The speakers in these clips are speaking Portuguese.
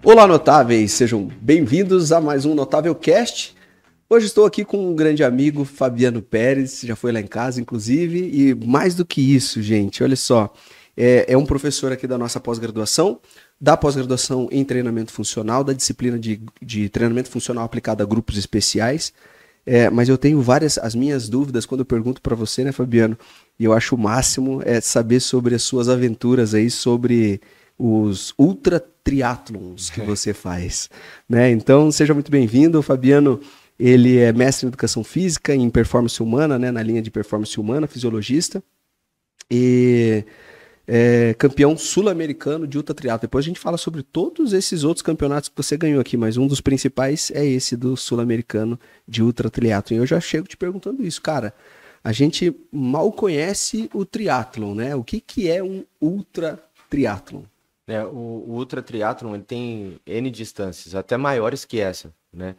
Olá, notáveis! Sejam bem-vindos a mais um Notável Cast. Hoje estou aqui com um grande amigo, Fabiano Pérez, já foi lá em casa, inclusive, e mais do que isso, gente, olha só, é um professor aqui da nossa pós-graduação, da pós-graduação em treinamento funcional, da disciplina de treinamento funcional aplicado a grupos especiais, mas eu tenho as minhas dúvidas quando eu pergunto para você, né, Fabiano, e eu acho o máximo saber sobre as suas aventuras aí, sobre os ultra triatlons que você faz, né? Então, seja muito bem-vindo, Fabiano. Ele é mestre em educação física, em performance humana, né, na linha de performance humana, fisiologista, e é campeão sul-americano de ultra triatlo. Depois a gente fala sobre todos esses outros campeonatos que você ganhou aqui, mas um dos principais é esse do sul-americano de ultra triatlo. E eu já chego te perguntando isso, cara. A gente mal conhece o triatlon, né? O que é um ultra triatlon? O ultra triatlon ele tem N distâncias, até maiores que essa, né?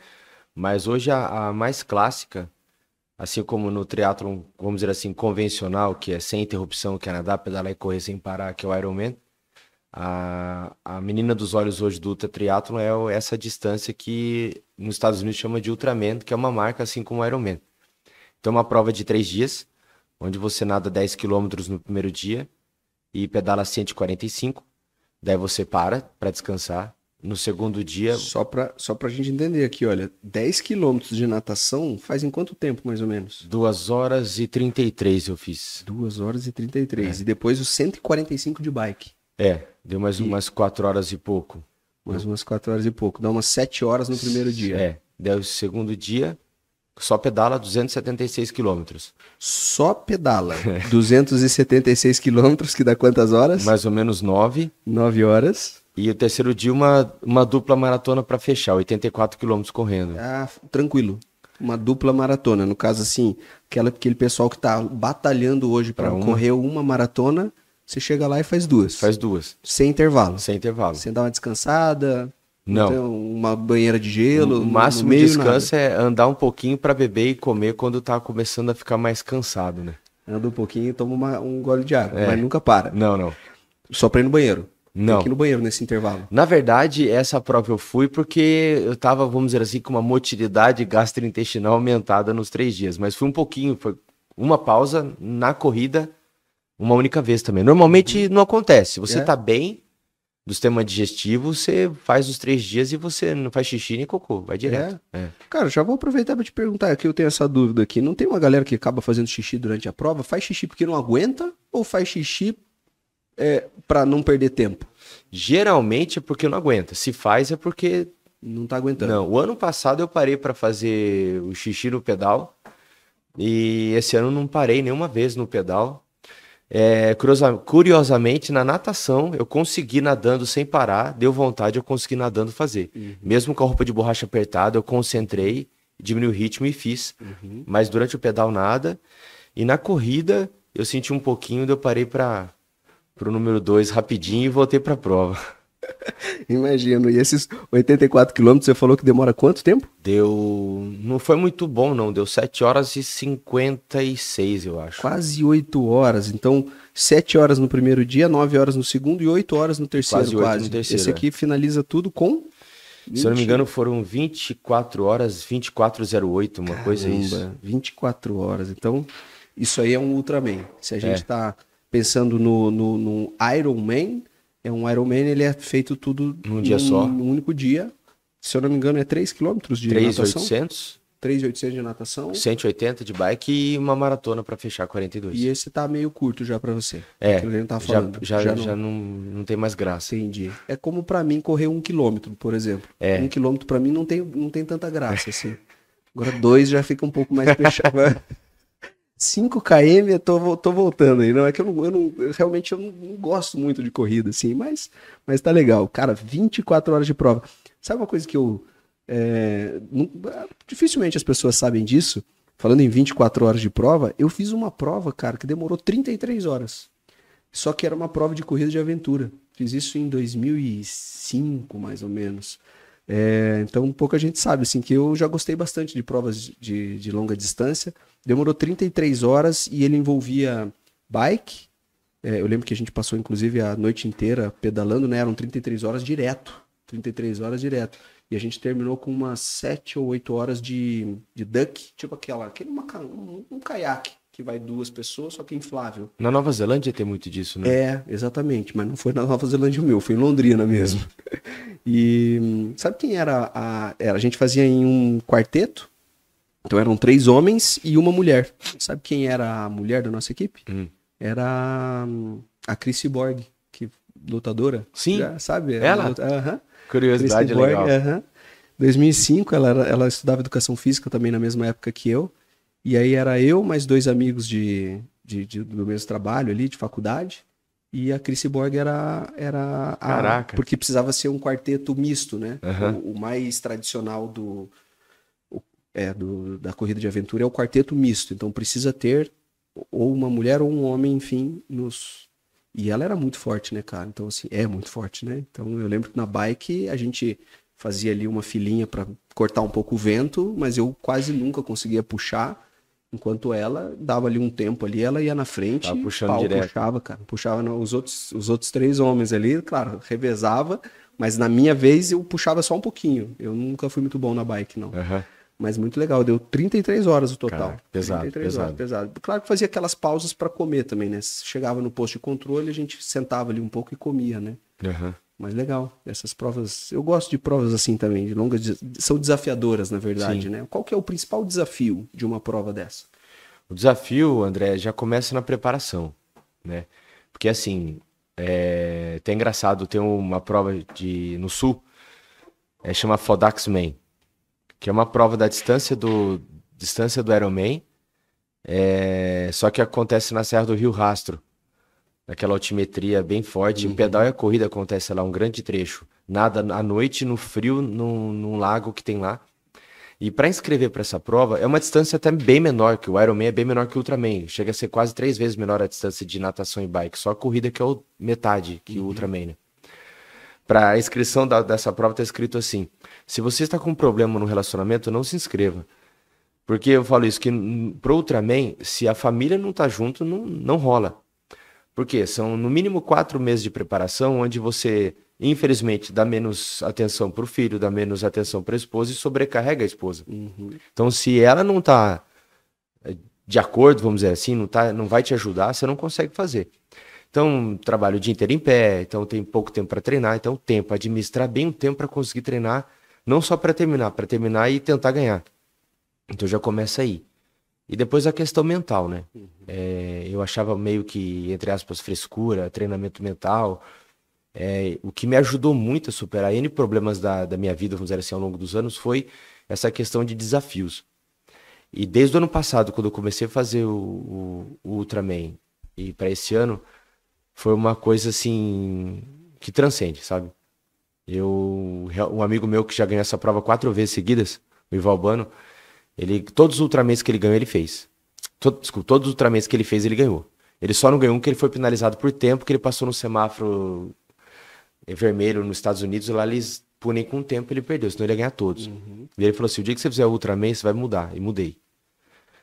Mas hoje a mais clássica, assim como no triatlon, vamos dizer assim, convencional, que é sem interrupção, que é nadar, pedalar e correr sem parar, que é o Ironman, a menina dos olhos hoje do ultra triatlon é essa distância que nos Estados Unidos chama de Ultraman, que é uma marca assim como o Ironman. Então uma prova de 3 dias, onde você nada 10 quilômetros no primeiro dia e pedala 145, daí você para descansar. No segundo dia... Só pra gente entender aqui, olha, 10 quilômetros de natação faz em quanto tempo, mais ou menos? 2 horas e 33 eu fiz. 2 horas e 33. E depois os 145 de bike. Deu mais umas 4 horas e pouco. Mais umas 4 horas e pouco. Dá umas 7 horas no primeiro dia. Daí o segundo dia, só pedala 276 quilômetros. Só pedala 276 quilômetros, que dá quantas horas? Mais ou menos 9. 9 horas. E o terceiro dia, uma dupla maratona para fechar, 84 quilômetros correndo. Ah, tranquilo. Uma dupla maratona. No caso, assim, aquele pessoal que tá batalhando hoje para correr uma maratona, você chega lá e faz duas. Faz duas. Sem intervalo. Sem intervalo. Sem dar uma descansada. Não. Então, uma banheira de gelo. O máximo de descanso é andar um pouquinho para beber e comer quando tá começando a ficar mais cansado, né? Anda um pouquinho e toma um gole de água, mas nunca para. Não. Só pra ir no banheiro. Não. Tem que ir no banheiro nesse intervalo. Na verdade, essa prova eu fui porque eu tava, vamos dizer assim, com uma motilidade gastrointestinal aumentada nos 3 dias. Mas fui um pouquinho, foi uma pausa na corrida, uma única vez também. Normalmente não acontece. Se você tá bem do sistema digestivo, você faz os 3 dias e você não faz xixi nem cocô, vai direto. Cara, já vou aproveitar pra te perguntar, que eu tenho essa dúvida aqui. Não tem uma galera que acaba fazendo xixi durante a prova? Faz xixi porque não aguenta ou faz xixi pra não perder tempo? Geralmente é porque não aguenta. Se faz é porque não tá aguentando. Não, o ano passado eu parei para fazer o xixi no pedal e esse ano não parei nenhuma vez no pedal. Curiosamente, na natação eu consegui nadando sem parar, deu vontade, eu consegui nadando fazer. Mesmo com a roupa de borracha apertada, eu concentrei, diminui o ritmo e fiz. Mas durante o pedal nada. E na corrida eu senti um pouquinho, daí eu parei para pro número 2 rapidinho e voltei pra prova. Imagino. E esses 84 quilômetros, você falou que demora quanto tempo? Não foi muito bom, não. Deu 7 horas e 56, eu acho. Quase 8 horas. Então, 7 horas no primeiro dia, 9 horas no segundo e 8 horas no terceiro, quase. No terceiro, esse aqui finaliza tudo com... 20... Se eu não me engano, foram 24 horas, 24:08, uma coisa isso. 24 horas. Então, isso aí é um Ultraman. Se a gente tá pensando no Ironman, um Ironman, ele é feito tudo num dia só. Num único dia. Se eu não me engano, é 3 quilômetros de natação. 3.800. 3.800 de natação. 180 de bike e uma maratona para fechar 42. E esse tá meio curto já para você. Já não tem mais graça. Entendi. É como para mim correr 1 quilômetro, por exemplo. 1 quilômetro para mim não tem tanta graça, assim. Agora 2 já fica um pouco mais fechado. 5 km eu tô voltando aí. Não é que eu realmente eu não gosto muito de corrida, assim, mas tá legal. Cara, 24 horas de prova. Sabe uma coisa que dificilmente as pessoas sabem disso? Falando em 24 horas de prova, eu fiz uma prova, cara, que demorou 33 horas. Só que era uma prova de corrida de aventura. Fiz isso em 2005, mais ou menos. Então pouca gente sabe, assim, que eu já gostei bastante de provas de longa distância. Demorou 33 horas e ele envolvia bike, Eu lembro que a gente passou, inclusive, a noite inteira pedalando, né? Eram 33 horas direto. 33 horas direto. E a gente terminou com umas 7 ou 8 horas de duck, tipo um caiaque, que vai 2 pessoas, só que inflável. Na Nova Zelândia tem muito disso, né? Exatamente, mas não foi na Nova Zelândia o meu, foi em Londrina mesmo. E sabe quem era a gente fazia em um quarteto, então eram 3 homens e uma mulher. Sabe quem era a mulher da nossa equipe? Era a Chrissy Borg, que lutadora. Sim, já, sabe? Ela? Aham. Curiosidade legal. 2005, ela estudava educação física também na mesma época que eu. E aí era eu, mais 2 amigos do mesmo trabalho ali, de faculdade. E a Chrissy Borg era Caraca. porque precisava ser um quarteto misto, né? Uhum. O mais tradicional da corrida de aventura é o quarteto misto. Então precisa ter ou uma mulher ou um homem, enfim, E ela era muito forte, né, cara? Então, assim, é muito forte, né? Então, eu lembro que na bike a gente fazia ali uma filinha para cortar um pouco o vento, mas eu quase nunca conseguia puxar, enquanto ela dava ali um tempo ali, ela ia na frente, tava puxando direto. puxava, cara. Puxava os outros 3 homens ali, claro, revezava, mas na minha vez eu puxava só um pouquinho. Eu nunca fui muito bom na bike, não. Uhum. Mas muito legal, deu 33 horas o total. Cara, pesado, 33 horas, pesado. Claro que fazia aquelas pausas para comer também, né? Chegava no posto de controle, a gente sentava ali um pouco e comia, né? Uhum. Mas legal, essas provas, eu gosto de provas assim também, de longas, são desafiadoras, na verdade, Sim. né? Qual que é o principal desafio de uma prova dessa? O desafio, André, já começa na preparação, né? Porque assim, até engraçado, tem uma prova no Sul, chama Fodax-Man, que é uma prova da distância do Ironman, só que acontece na Serra do Rio Rastro, naquela altimetria bem forte. O pedal e a corrida acontece lá, um grande trecho. Nada à noite, no frio, num lago que tem lá. E para inscrever para essa prova, é uma distância até bem menor, que o Ironman é bem menor que o Ultraman. Chega a ser quase 3 vezes menor a distância de natação e bike. Só a corrida que é metade que o Ultraman, né? Para a inscrição dessa prova está escrito assim: se você está com um problema no relacionamento, não se inscreva. Porque eu falo isso, que pro Ultraman, se a família não tá junto, não rola. Porque são no mínimo 4 meses de preparação, onde você, infelizmente, dá menos atenção pro filho, dá menos atenção pra esposa e sobrecarrega a esposa. Então, se ela não tá de acordo, vamos dizer assim, não vai te ajudar, você não consegue fazer. Então, trabalho o dia inteiro em pé, então tem pouco tempo para treinar, então tempo, administrar bem o tempo para conseguir treinar, não só para terminar e tentar ganhar. Então já começa aí. E depois a questão mental, né? Eu achava meio que, entre aspas, frescura, treinamento mental. O que me ajudou muito a superar N problemas da minha vida, vamos dizer assim, ao longo dos anos, foi essa questão de desafios. E desde o ano passado, quando eu comecei a fazer o Ultraman, e para esse ano, foi uma coisa assim que transcende, sabe? Um amigo meu que já ganhou essa prova 4 vezes seguidas, o Ivo Albano, todos os Ultramans que ele ganhou, ele fez. Todos os Ultramans que ele fez, ele ganhou. Ele só não ganhou um que ele foi penalizado por tempo, que ele passou no semáforo vermelho nos Estados Unidos, e lá eles punem com o tempo, ele perdeu, senão ele ia ganhar todos. E ele falou assim: o dia que você fizer o Ultraman, você vai mudar. E mudei.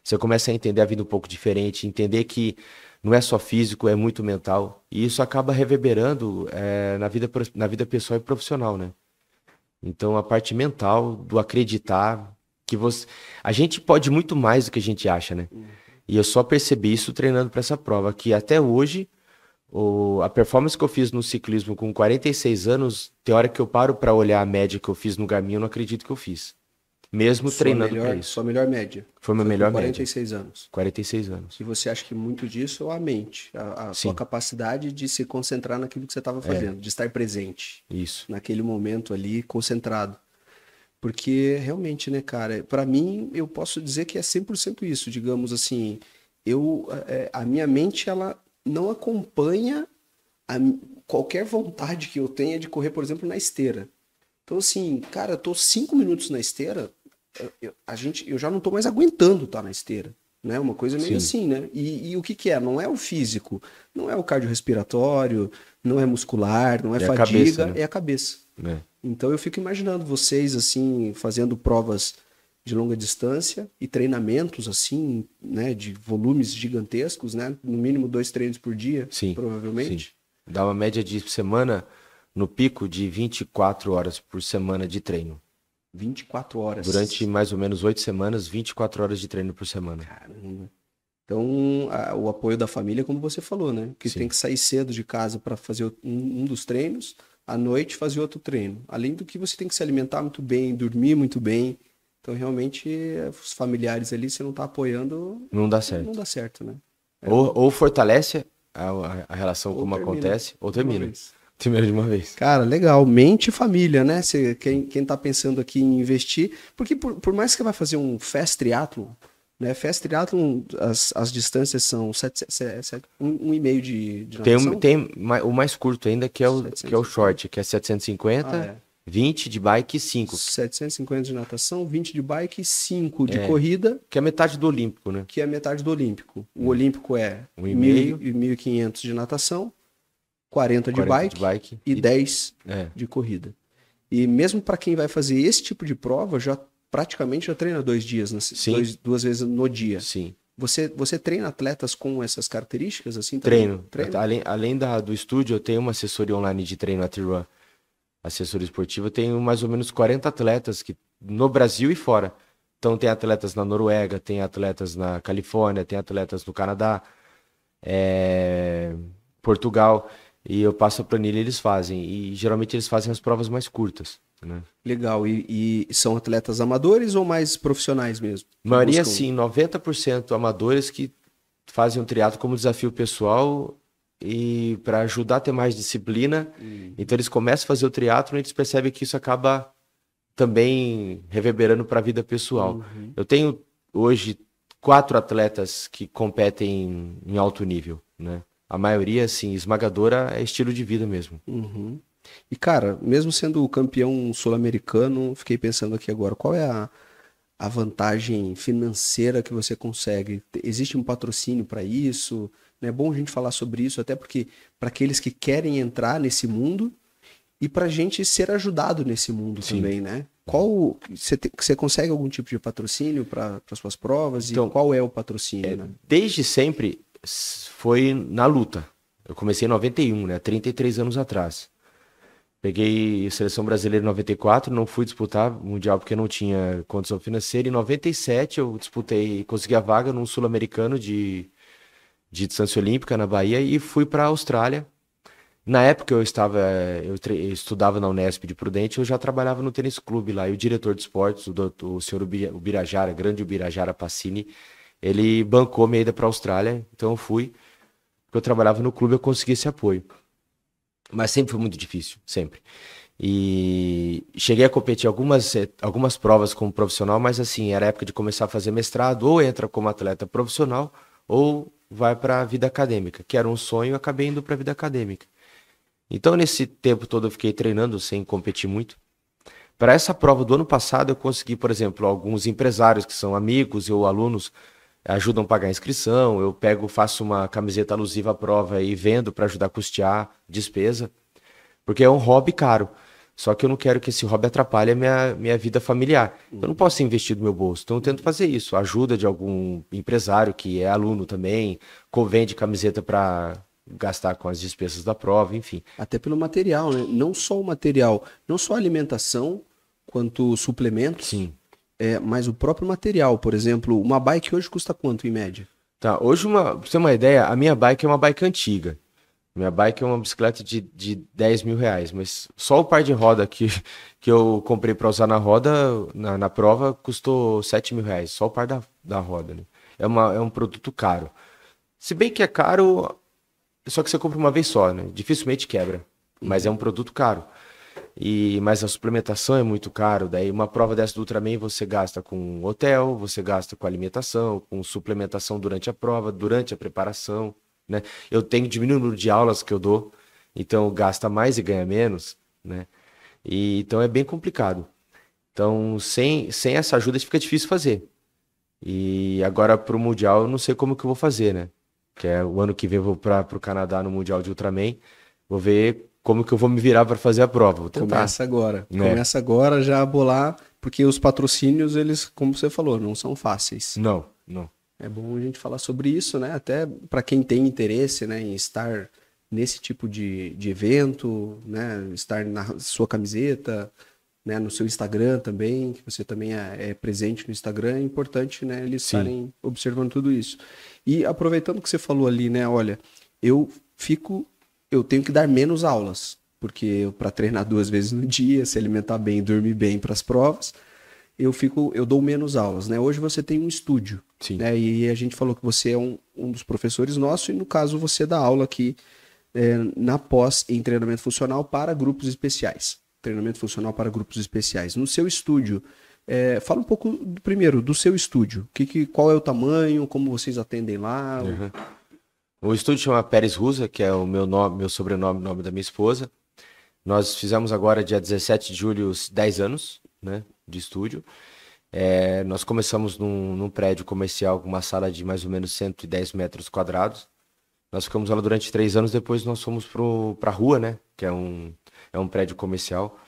Você começa a entender a vida um pouco diferente, entender que não é só físico, é muito mental. E isso acaba reverberando na vida pessoal e profissional, né? Então, a parte mental, do acreditar que a gente pode muito mais do que a gente acha, né? E eu só percebi isso treinando para essa prova, que até hoje, a performance que eu fiz no ciclismo com 46 anos, tem hora que eu paro para olhar a média que eu fiz no Garmin, eu não acredito que eu fiz. Mesmo treinando para isso. Sua melhor média. Foi minha melhor 46 média. anos. 46 anos. E você acha que muito disso é a mente, a sua capacidade de se concentrar naquilo que você estava fazendo, de estar presente. Isso. Naquele momento ali, concentrado. Porque realmente, né, cara, para mim, eu posso dizer que é 100% isso, digamos assim. A minha mente, ela não acompanha qualquer vontade que eu tenha de correr, por exemplo, na esteira. Então, assim, cara, eu tô 5 minutos na esteira, eu já não tô mais aguentando estar na esteira, né? Uma coisa meio assim, né? E o que é? Não é o físico, não é o cardiorrespiratório, não é muscular, não é fadiga, a cabeça, né? É a cabeça. Então eu fico imaginando vocês, assim, fazendo provas de longa distância e treinamentos assim, né, de volumes gigantescos, né? No mínimo 2 treinos por dia, Sim, provavelmente. sim. Dá uma média de semana, no pico, de 24 horas por semana de treino. 24 horas. Durante mais ou menos 8 semanas, 24 horas de treino por semana. Caramba. Então, o apoio da família, como você falou, né? Que Sim. tem que sair cedo de casa para fazer um dos treinos, à noite fazer outro treino. Além do que você tem que se alimentar muito bem, dormir muito bem. Então, realmente, os familiares ali, você não está apoiando, Não dá certo. não dá certo, né? Ou fortalece a relação Ou como termina acontece, ou de uma termina. vez. Termina de uma vez. Cara, legal. Mente e família, né? Quem tá pensando aqui em investir. Porque por mais que você vai fazer um fast triathlon, né? Fast triathlon, as distâncias são 1,5 de natação. O mais curto ainda, que é o 750. short, que é 750, 20 de bike e 5. 750 de natação, 20 de bike e 5 de É. corrida, Que é metade do Olímpico, né? que é metade do Olímpico. O Olímpico é 1,5. 1.500 de natação, 40 de 40 bike e 10 É. de corrida. E mesmo para quem vai fazer esse tipo de prova, praticamente já treina 2 dias, Sim. duas vezes no dia. Sim. Você treina atletas com essas características assim Treino. também? Além do estúdio, eu tenho uma assessoria online de treino, a T-Run. Assessoria esportiva. Eu tenho mais ou menos 40 atletas no Brasil e fora. Então tem atletas na Noruega, tem atletas na Califórnia, tem atletas no Canadá, Portugal. E eu passo a planilha e eles fazem. E geralmente eles fazem as provas mais curtas, né? Legal. E são atletas amadores ou mais profissionais mesmo? A maioria, Buscam- sim, 90% amadores que fazem um triatlo como desafio pessoal e para ajudar a ter mais disciplina. Então eles começam a fazer o triatlo e eles percebem que isso acaba também reverberando para a vida pessoal. Eu tenho hoje 4 atletas que competem em alto nível, né? A maioria, assim, esmagadora é estilo de vida mesmo. Uhum. E, cara, mesmo sendo o campeão sul-americano, fiquei pensando aqui agora, qual é a vantagem financeira que você consegue? Existe um patrocínio para isso? É bom a gente falar sobre isso, até porque para aqueles que querem entrar nesse mundo e para a gente ser ajudado nesse mundo Sim. também, né? Você consegue algum tipo de patrocínio para suas provas? Então, e qual é o patrocínio, né? Desde sempre foi na luta. Eu comecei em 91, né? 33 anos atrás. Peguei seleção brasileira em 94, não fui disputar mundial porque não tinha condição financeira. Em 97 eu disputei, consegui a vaga num sul-americano de distância olímpica na Bahia e fui para a Austrália. Na época eu estudava na Unesp de Prudente, eu já trabalhava no tênis clube lá, e o diretor de esportes, o senhor Ubirajara, grande Ubirajara Pacini, ele bancou minha ida para a Austrália, então eu fui, porque eu trabalhava no clube, eu consegui esse apoio. Mas sempre foi muito difícil, sempre. E cheguei a competir algumas provas como profissional, mas assim, era época de começar a fazer mestrado, ou entra como atleta profissional, ou vai para a vida acadêmica, que era um sonho, eu acabei indo para a vida acadêmica. Então, nesse tempo todo, eu fiquei treinando sem competir muito. Para essa prova do ano passado, eu consegui, por exemplo, alguns empresários que são amigos ou alunos ajudam a pagar a inscrição. Eu faço uma camiseta alusiva à prova e vendo para ajudar a custear despesa. Porque é um hobby caro. Só que eu não quero que esse hobby atrapalhe a minha vida familiar. Eu não posso investir do meu bolso. Então, eu tento fazer isso. Ajuda de algum empresário que é aluno também, vende camiseta para gastar com as despesas da prova, enfim. Até pelo material, né? Não só o material, não só a alimentação, quanto suplementos, Sim. mas o próprio material. Por exemplo, uma bike hoje custa quanto em média? Tá, hoje, pra você ter uma ideia, a minha bike é uma bike antiga. Minha bike é uma bicicleta de 10 mil reais, mas só o par de roda que eu comprei para usar na roda, na prova, custou 7 mil reais, só o par da roda, né? É um produto caro. Se bem que é caro, só que você compra uma vez só, né? Dificilmente quebra, mas é um produto caro. Mas a suplementação é muito caro, daí uma prova dessa do Ultraman você gasta com hotel, você gasta com alimentação, com suplementação durante a prova, durante a preparação, né? Eu tenho que diminuir o número de aulas que eu dou, então gasta mais e ganha menos, né? Então é bem complicado. Então sem essa ajuda fica difícil fazer. E agora pro Mundial eu não sei como que eu vou fazer, né? Que é o ano que vem eu vou pro Canadá no Mundial de Ultraman, vou ver como que eu vou me virar para fazer a prova. Vou tentar. Começa agora. Né? Começa agora já a bolar. Porque os patrocínios, eles, como você falou, não são fáceis. Não, não. É bom a gente falar sobre isso, né? Até para quem tem interesse, né, em estar nesse tipo de evento, né? Estar na sua camiseta, né? No seu Instagram também, que você também é presente no Instagram, é importante, né? Eles Sim. estarem observando tudo isso. E aproveitando que você falou ali, né? Olha, eu tenho que dar menos aulas, porque para treinar 2 vezes no dia, se alimentar bem, dormir bem para as provas, eu dou menos aulas, né? Hoje você tem um estúdio, Sim. né? E a gente falou que você é um dos professores nossos, e no caso você dá aula aqui na pós em treinamento funcional para grupos especiais. Treinamento funcional para grupos especiais. No seu estúdio, fala um pouco primeiro do seu estúdio. Qual é o tamanho, como vocês atendem lá? Uhum. O estúdio chama Pérez Rusa, que é o meu nome, meu sobrenome, o nome da minha esposa. Nós fizemos agora, dia 17 de julho, 10 anos, né, de estúdio. Nós começamos num prédio comercial com uma sala de mais ou menos 110 metros quadrados. Nós ficamos lá durante 3 anos, depois nós fomos para a rua, né, que é um prédio comercial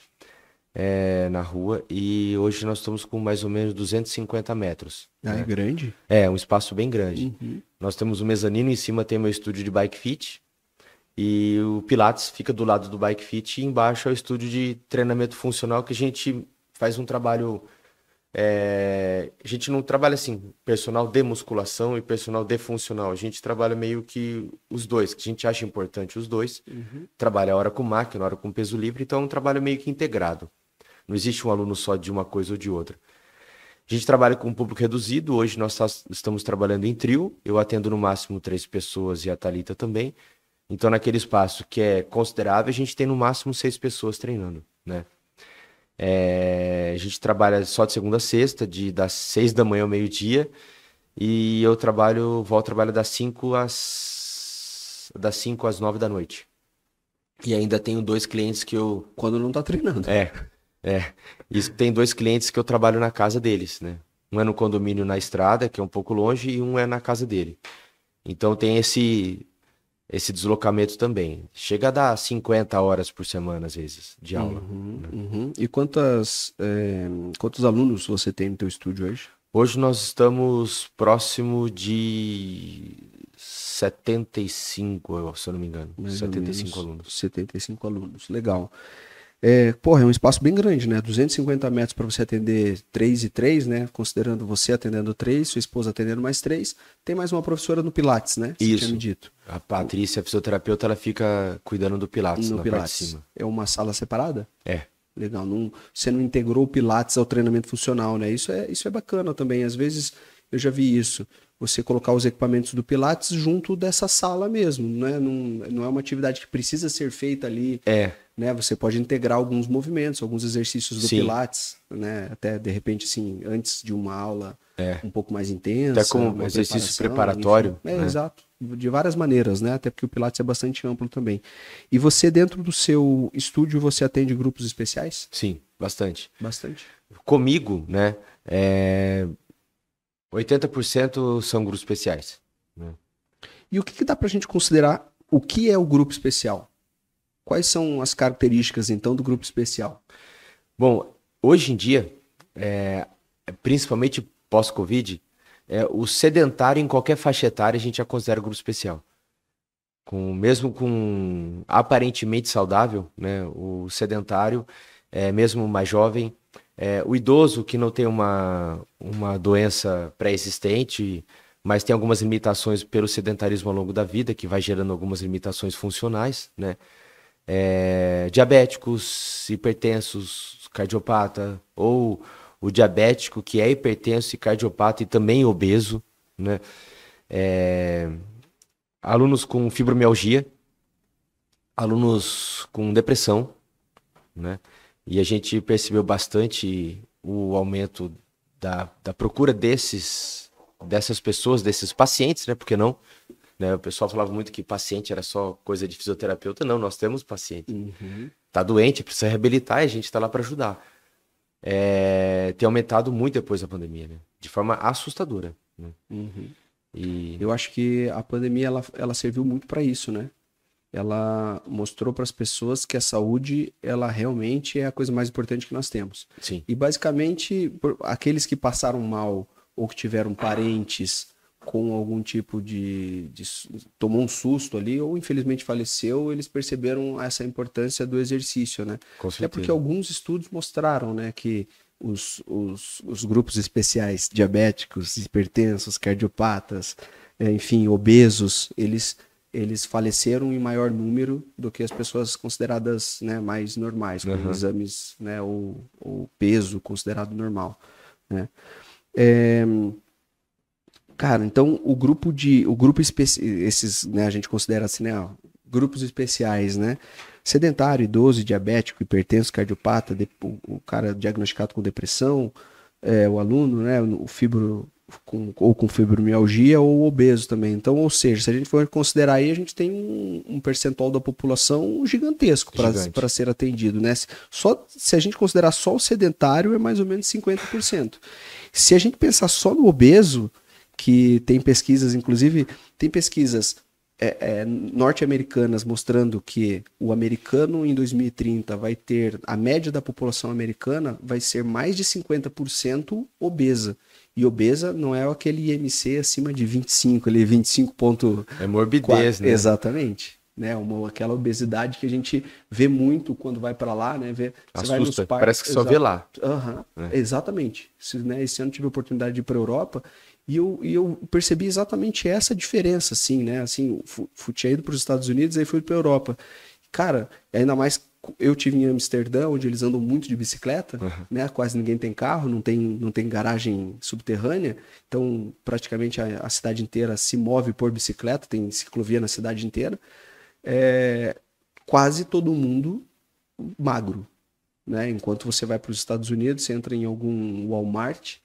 na rua. E hoje nós estamos com mais ou menos 250 metros. É né? grande? É, um espaço bem grande. Uhum. Nós temos um mezanino, em cima tem meu estúdio de Bike Fit. E o Pilates fica do lado do Bike Fit e embaixo é o estúdio de treinamento funcional que a gente faz um trabalho. A gente não trabalha assim, personal de musculação e personal de funcional. A gente trabalha meio que os dois, que a gente acha importante os dois. Uhum. Trabalha a hora com máquina, a hora com peso livre, então é um trabalho meio que integrado. Não existe um aluno só de uma coisa ou de outra. A gente trabalha com um público reduzido. Hoje nós estamos trabalhando em trio. Eu atendo no máximo 3 pessoas e a Thalita também. Então, naquele espaço que é considerável, a gente tem no máximo 6 pessoas treinando, né? A gente trabalha só de segunda a sexta, das 6 da manhã ao meio-dia, e eu volto a trabalhar das 5 às 9 da noite. E ainda tenho 2 clientes que eu... Quando não tá treinando. Isso, tem 2 clientes que eu trabalho na casa deles, né? Um é no condomínio na estrada, que é um pouco longe, e um é na casa dele. Então tem esse deslocamento também. Chega a dar 50 horas por semana, às vezes, de aula. Né? Uhum. E quantos alunos você tem no teu estúdio hoje? Hoje nós estamos próximo de 75, se eu não me engano. Mais 75 ou menos alunos. 75 alunos, legal. É um espaço bem grande, né? 250 metros para você atender 3 e 3, né? Considerando você atendendo 3, sua esposa atendendo mais 3. Tem mais uma professora no Pilates, né? Você tinha me dito. A Patrícia, a fisioterapeuta, ela fica cuidando do Pilates No na Pilates. parte de cima. É uma sala separada? É. Legal. Você não integrou o Pilates ao treinamento funcional, né? Isso é bacana também. Às vezes eu já vi isso. Você colocar os equipamentos do Pilates junto dessa sala mesmo, né? Não é uma atividade que precisa ser feita ali. Né? Você pode integrar alguns movimentos, alguns exercícios do Pilates, né? Até de repente, assim, antes de uma aula um pouco mais intensa. Até como exercício preparatório. Enfim. Exato. De várias maneiras, né? Até porque o Pilates é bastante amplo também. E você, dentro do seu estúdio, você atende grupos especiais? Sim, bastante. Bastante. Comigo, né? 80% são grupos especiais. Né? E o que dá pra gente considerar o que é o grupo especial? Quais são as características, então, do grupo especial? Bom, hoje em dia, principalmente pós-Covid, o sedentário em qualquer faixa etária a gente já considera grupo especial. Mesmo com aparentemente saudável, né, o sedentário, mesmo mais jovem, o idoso que não tem uma doença pré-existente, mas tem algumas limitações pelo sedentarismo ao longo da vida, que vai gerando algumas limitações funcionais, né? Diabéticos, hipertensos, cardiopata, ou o diabético que é hipertenso e cardiopata e também obeso, né? Alunos com fibromialgia, alunos com depressão, né? E a gente percebeu bastante o aumento da procura dessas pessoas, desses pacientes, né? Por que não? Né? O pessoal falava muito que paciente era só coisa de fisioterapeuta. Não, nós temos paciente. Tá doente, precisa reabilitar e a gente está lá para ajudar. Tem aumentado muito depois da pandemia, né? De forma assustadora. Né? Eu acho que a pandemia ela serviu muito para isso, né? ela mostrou para as pessoas que a saúde, ela realmente é a coisa mais importante que nós temos. Sim. E basicamente, aqueles que passaram mal ou que tiveram parentes com algum tipo tomou um susto ali ou infelizmente faleceu, eles perceberam essa importância do exercício, né? Com Até porque certeza. alguns estudos mostraram, né, que os grupos especiais, diabéticos, hipertensos, cardiopatas, enfim, obesos, eles faleceram em maior número do que as pessoas consideradas, né, mais normais, com Aham. exames, né, ou peso considerado normal, né? Cara, então esses, né, a gente considera assim, né, ó, grupos especiais, né? Sedentário, idoso, diabético, hipertenso, cardiopata, o cara diagnosticado com depressão, o aluno, né, o fibro ou com fibromialgia ou obeso também. Então, ou seja, se a gente for considerar aí, a gente tem um percentual da população gigantesco Gigante. para ser atendido, né? Se a gente considerar só o sedentário, é mais ou menos 50%. Se a gente pensar só no obeso, que tem pesquisas, inclusive, tem pesquisas norte-americanas mostrando que o americano em 2030 vai ter, a média da população americana vai ser mais de 50% obesa. E obesa não é aquele IMC acima de 25, ali 25,4. É morbidez, né? Exatamente. Né, aquela obesidade que a gente vê muito quando vai para lá, né? Você vai nos Assusta, parques, parece que só vê lá. Exatamente. Né, esse ano tive a oportunidade de ir para a Europa e eu percebi exatamente essa diferença, assim, né? Assim, tinha ido para os Estados Unidos e aí fui para a Europa. Cara, ainda mais eu tive em Amsterdã, onde eles andam muito de bicicleta, né? Quase ninguém tem carro, não tem garagem subterrânea, então praticamente a cidade inteira se move por bicicleta, tem ciclovia na cidade inteira. Quase todo mundo magro, né? Enquanto você vai para os Estados Unidos, você entra em algum Walmart,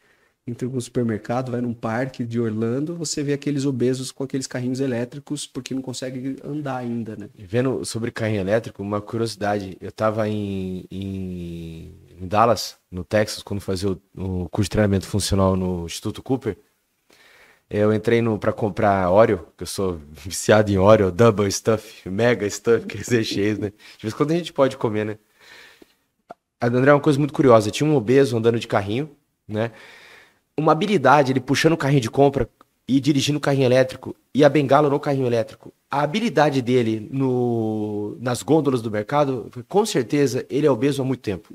entra em algum supermercado, vai num parque de Orlando, você vê aqueles obesos com aqueles carrinhos elétricos porque não consegue andar ainda, né? Vendo sobre carrinho elétrico, uma curiosidade. Eu estava em Dallas, no Texas, quando fazia o curso de treinamento funcional no Instituto Cooper. Eu entrei para comprar Oreo, que eu sou viciado em Oreo, Double Stuff, Mega Stuff, que eles recheios, né? De vez em quando a gente pode comer, né? André, é uma coisa muito curiosa. Tinha um obeso andando de carrinho, né? Uma habilidade, ele puxando o carrinho de compra e dirigindo o carrinho elétrico e a bengala no carrinho elétrico. A habilidade dele nas gôndolas do mercado, com certeza, ele é obeso há muito tempo.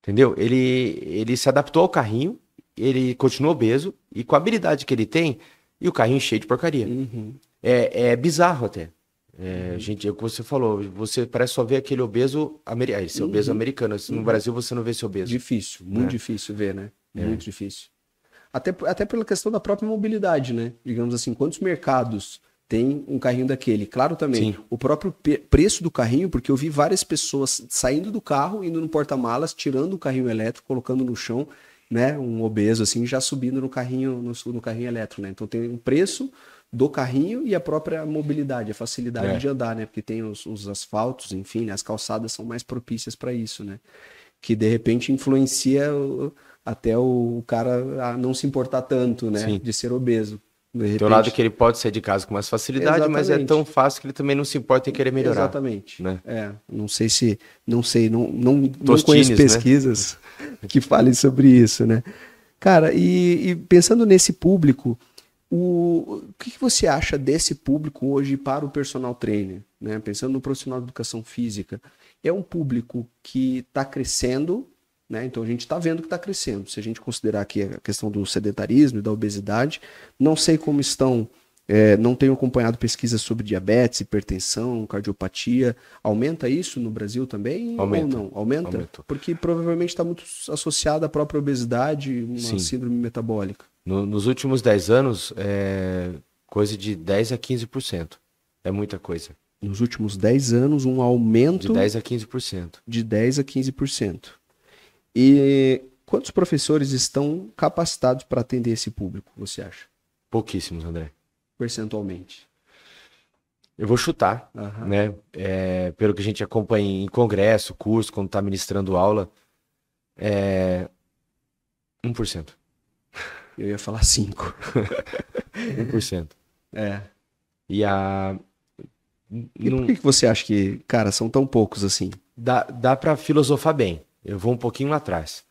Entendeu? Ele se adaptou ao carrinho, ele continua obeso e com a habilidade que ele tem, e o carrinho cheio de porcaria. É bizarro até. Gente, é o que você falou, você parece só ver aquele obeso, esse obeso americano. No Brasil você não vê esse obeso. Difícil, muito difícil ver, né? Muito difícil. Até pela questão da própria mobilidade, né? Digamos assim, quantos mercados tem um carrinho daquele? Claro também, o próprio preço do carrinho, porque eu vi várias pessoas saindo do carro, indo no porta-malas, tirando o carrinho elétrico, colocando no chão, né? Um obeso assim, já subindo no carrinho elétrico, né? Então tem um preço do carrinho e a própria mobilidade, a facilidade de andar, né? Porque tem os asfaltos, enfim, né? As calçadas são mais propícias para isso, né? Que de repente influencia até o cara a não se importar tanto, né? Sim. De ser obeso. Tem um lado que ele pode sair de casa com mais facilidade, mas é tão fácil que ele também não se importa em querer melhorar. Exatamente. Né? Não conheço pesquisas que falem sobre isso, né? Cara, e pensando nesse público, o que você acha desse público hoje para o personal trainer, né? Pensando no profissional de educação física, é um público que está crescendo, né? Então a gente está vendo que está crescendo. Se a gente considerar aqui a questão do sedentarismo e da obesidade, não sei como estão, não tenho acompanhado pesquisas sobre diabetes, hipertensão, cardiopatia. Aumenta isso no Brasil também ou não? Aumenta? Porque provavelmente está muito associado à própria obesidade, uma síndrome metabólica. Nos últimos 10 anos, coisa de 10 a 15%. É muita coisa. Nos últimos 10 anos, um aumento... De 10 a 15%. De 10 a 15%. E quantos professores estão capacitados para atender esse público, você acha? Pouquíssimos, André. Percentualmente. Eu vou chutar, né? Pelo que a gente acompanha em congresso, curso, quando está ministrando aula, 1%. Eu ia falar 5%. 1%. E E por que você acha que, cara, são tão poucos assim? Dá para filosofar bem. Eu vou um pouquinho lá atrás.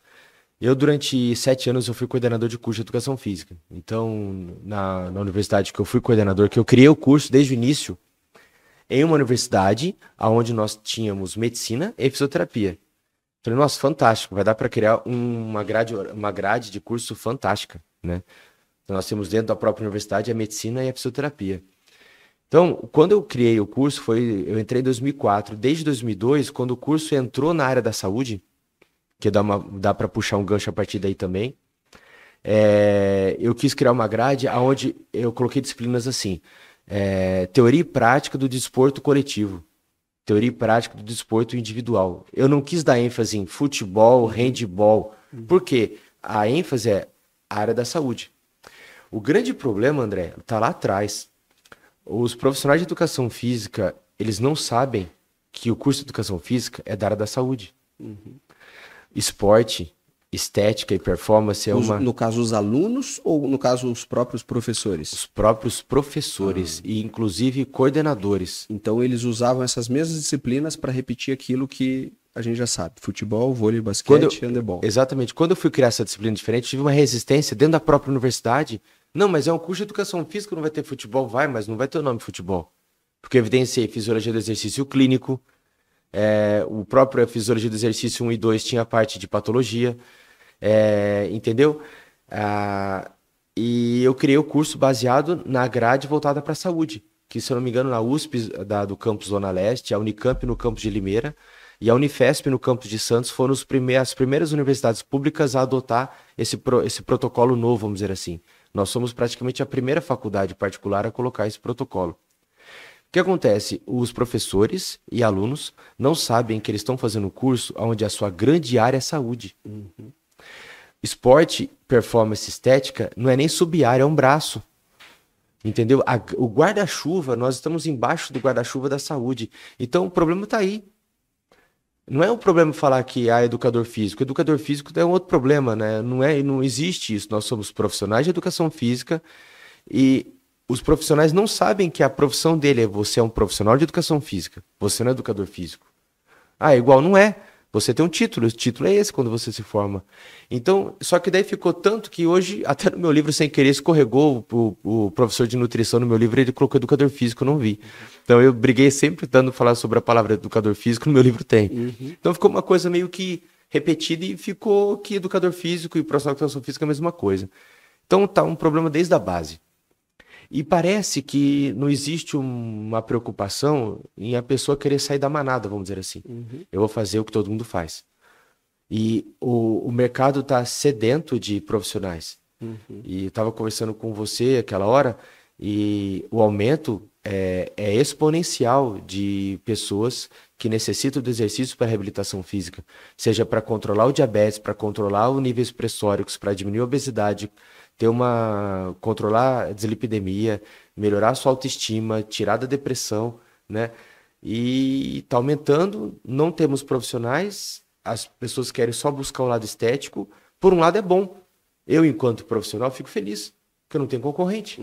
Eu, durante 7 anos, eu fui coordenador de curso de Educação Física. Então, na universidade que eu fui coordenador, que eu criei o curso desde o início, em uma universidade onde nós tínhamos medicina e fisioterapia. Falei, nossa, fantástico, vai dar para criar uma grade de curso fantástica, né? Então, nós temos dentro da própria universidade a medicina e a fisioterapia. Então, quando eu criei o curso, eu entrei em 2004. Desde 2002, quando o curso entrou na área da saúde, que dá para puxar um gancho a partir daí também, eu quis criar uma grade onde eu coloquei disciplinas assim, teoria e prática do desporto coletivo, teoria e prática do desporto individual. Eu não quis dar ênfase em futebol, handebol, porque a ênfase é a área da saúde. O grande problema, André, está lá atrás. Os profissionais de educação física, eles não sabem que o curso de educação física é da área da saúde. Esporte, estética e performance No caso, os alunos ou no caso, os próprios professores? Os próprios professores e inclusive coordenadores. Então, eles usavam essas mesmas disciplinas para repetir aquilo que a gente já sabe. Futebol, vôlei, basquete, handebol. Exatamente. Quando eu fui criar essa disciplina diferente, tive uma resistência dentro da própria universidade. Não, mas é um curso de educação física, não vai ter futebol? Vai, mas não vai ter o nome futebol. Porque eu evidenciei fisiologia do exercício clínico, o próprio fisiologia do exercício 1 e 2 tinha parte de patologia, entendeu? E eu criei o curso baseado na grade voltada para a saúde, que, se eu não me engano, na USP do campus Zona Leste, a Unicamp no campus de Limeira e a Unifesp no campus de Santos foram as primeiras universidades públicas a adotar esse protocolo novo, vamos dizer assim. Nós somos praticamente a primeira faculdade particular a colocar esse protocolo. O que acontece? Os professores e alunos não sabem que eles estão fazendo um curso onde a sua grande área é saúde. Esporte, performance, estética, não é nem sub-área, é um braço. Entendeu? O guarda-chuva, nós estamos embaixo do guarda-chuva da saúde. Então, o problema está aí. Não é um problema falar que há educador físico. Educador físico é um outro problema, né? Não existe isso. Nós somos profissionais de educação física e os profissionais não sabem que a profissão dele você é um profissional de educação física. Você não é educador físico. Igual não é. Você tem um título. O título é esse quando você se forma. Então, só que daí ficou tanto que hoje, até no meu livro, sem querer, escorregou o professor de nutrição no meu livro, ele colocou educador físico, eu não vi. Então, eu briguei sempre falar sobre a palavra educador físico, no meu livro tem. Então, ficou uma coisa meio que repetida e ficou que educador físico e profissional de educação física é a mesma coisa. Então, tá um problema desde a base. E parece que não existe uma preocupação em a pessoa querer sair da manada, vamos dizer assim. Eu vou fazer o que todo mundo faz. E o mercado está sedento de profissionais. E eu estava conversando com você aquela hora, e o aumento é exponencial de pessoas que necessitam do exercício para reabilitação física. Seja para controlar o diabetes, para controlar os níveis pressóricos, para diminuir a obesidade, controlar a dislipidemia, melhorar a sua autoestima, tirar da depressão, né? E está aumentando, não temos profissionais, as pessoas querem só buscar o lado estético. Por um lado é bom. Eu, enquanto profissional, fico feliz, porque eu não tenho concorrente.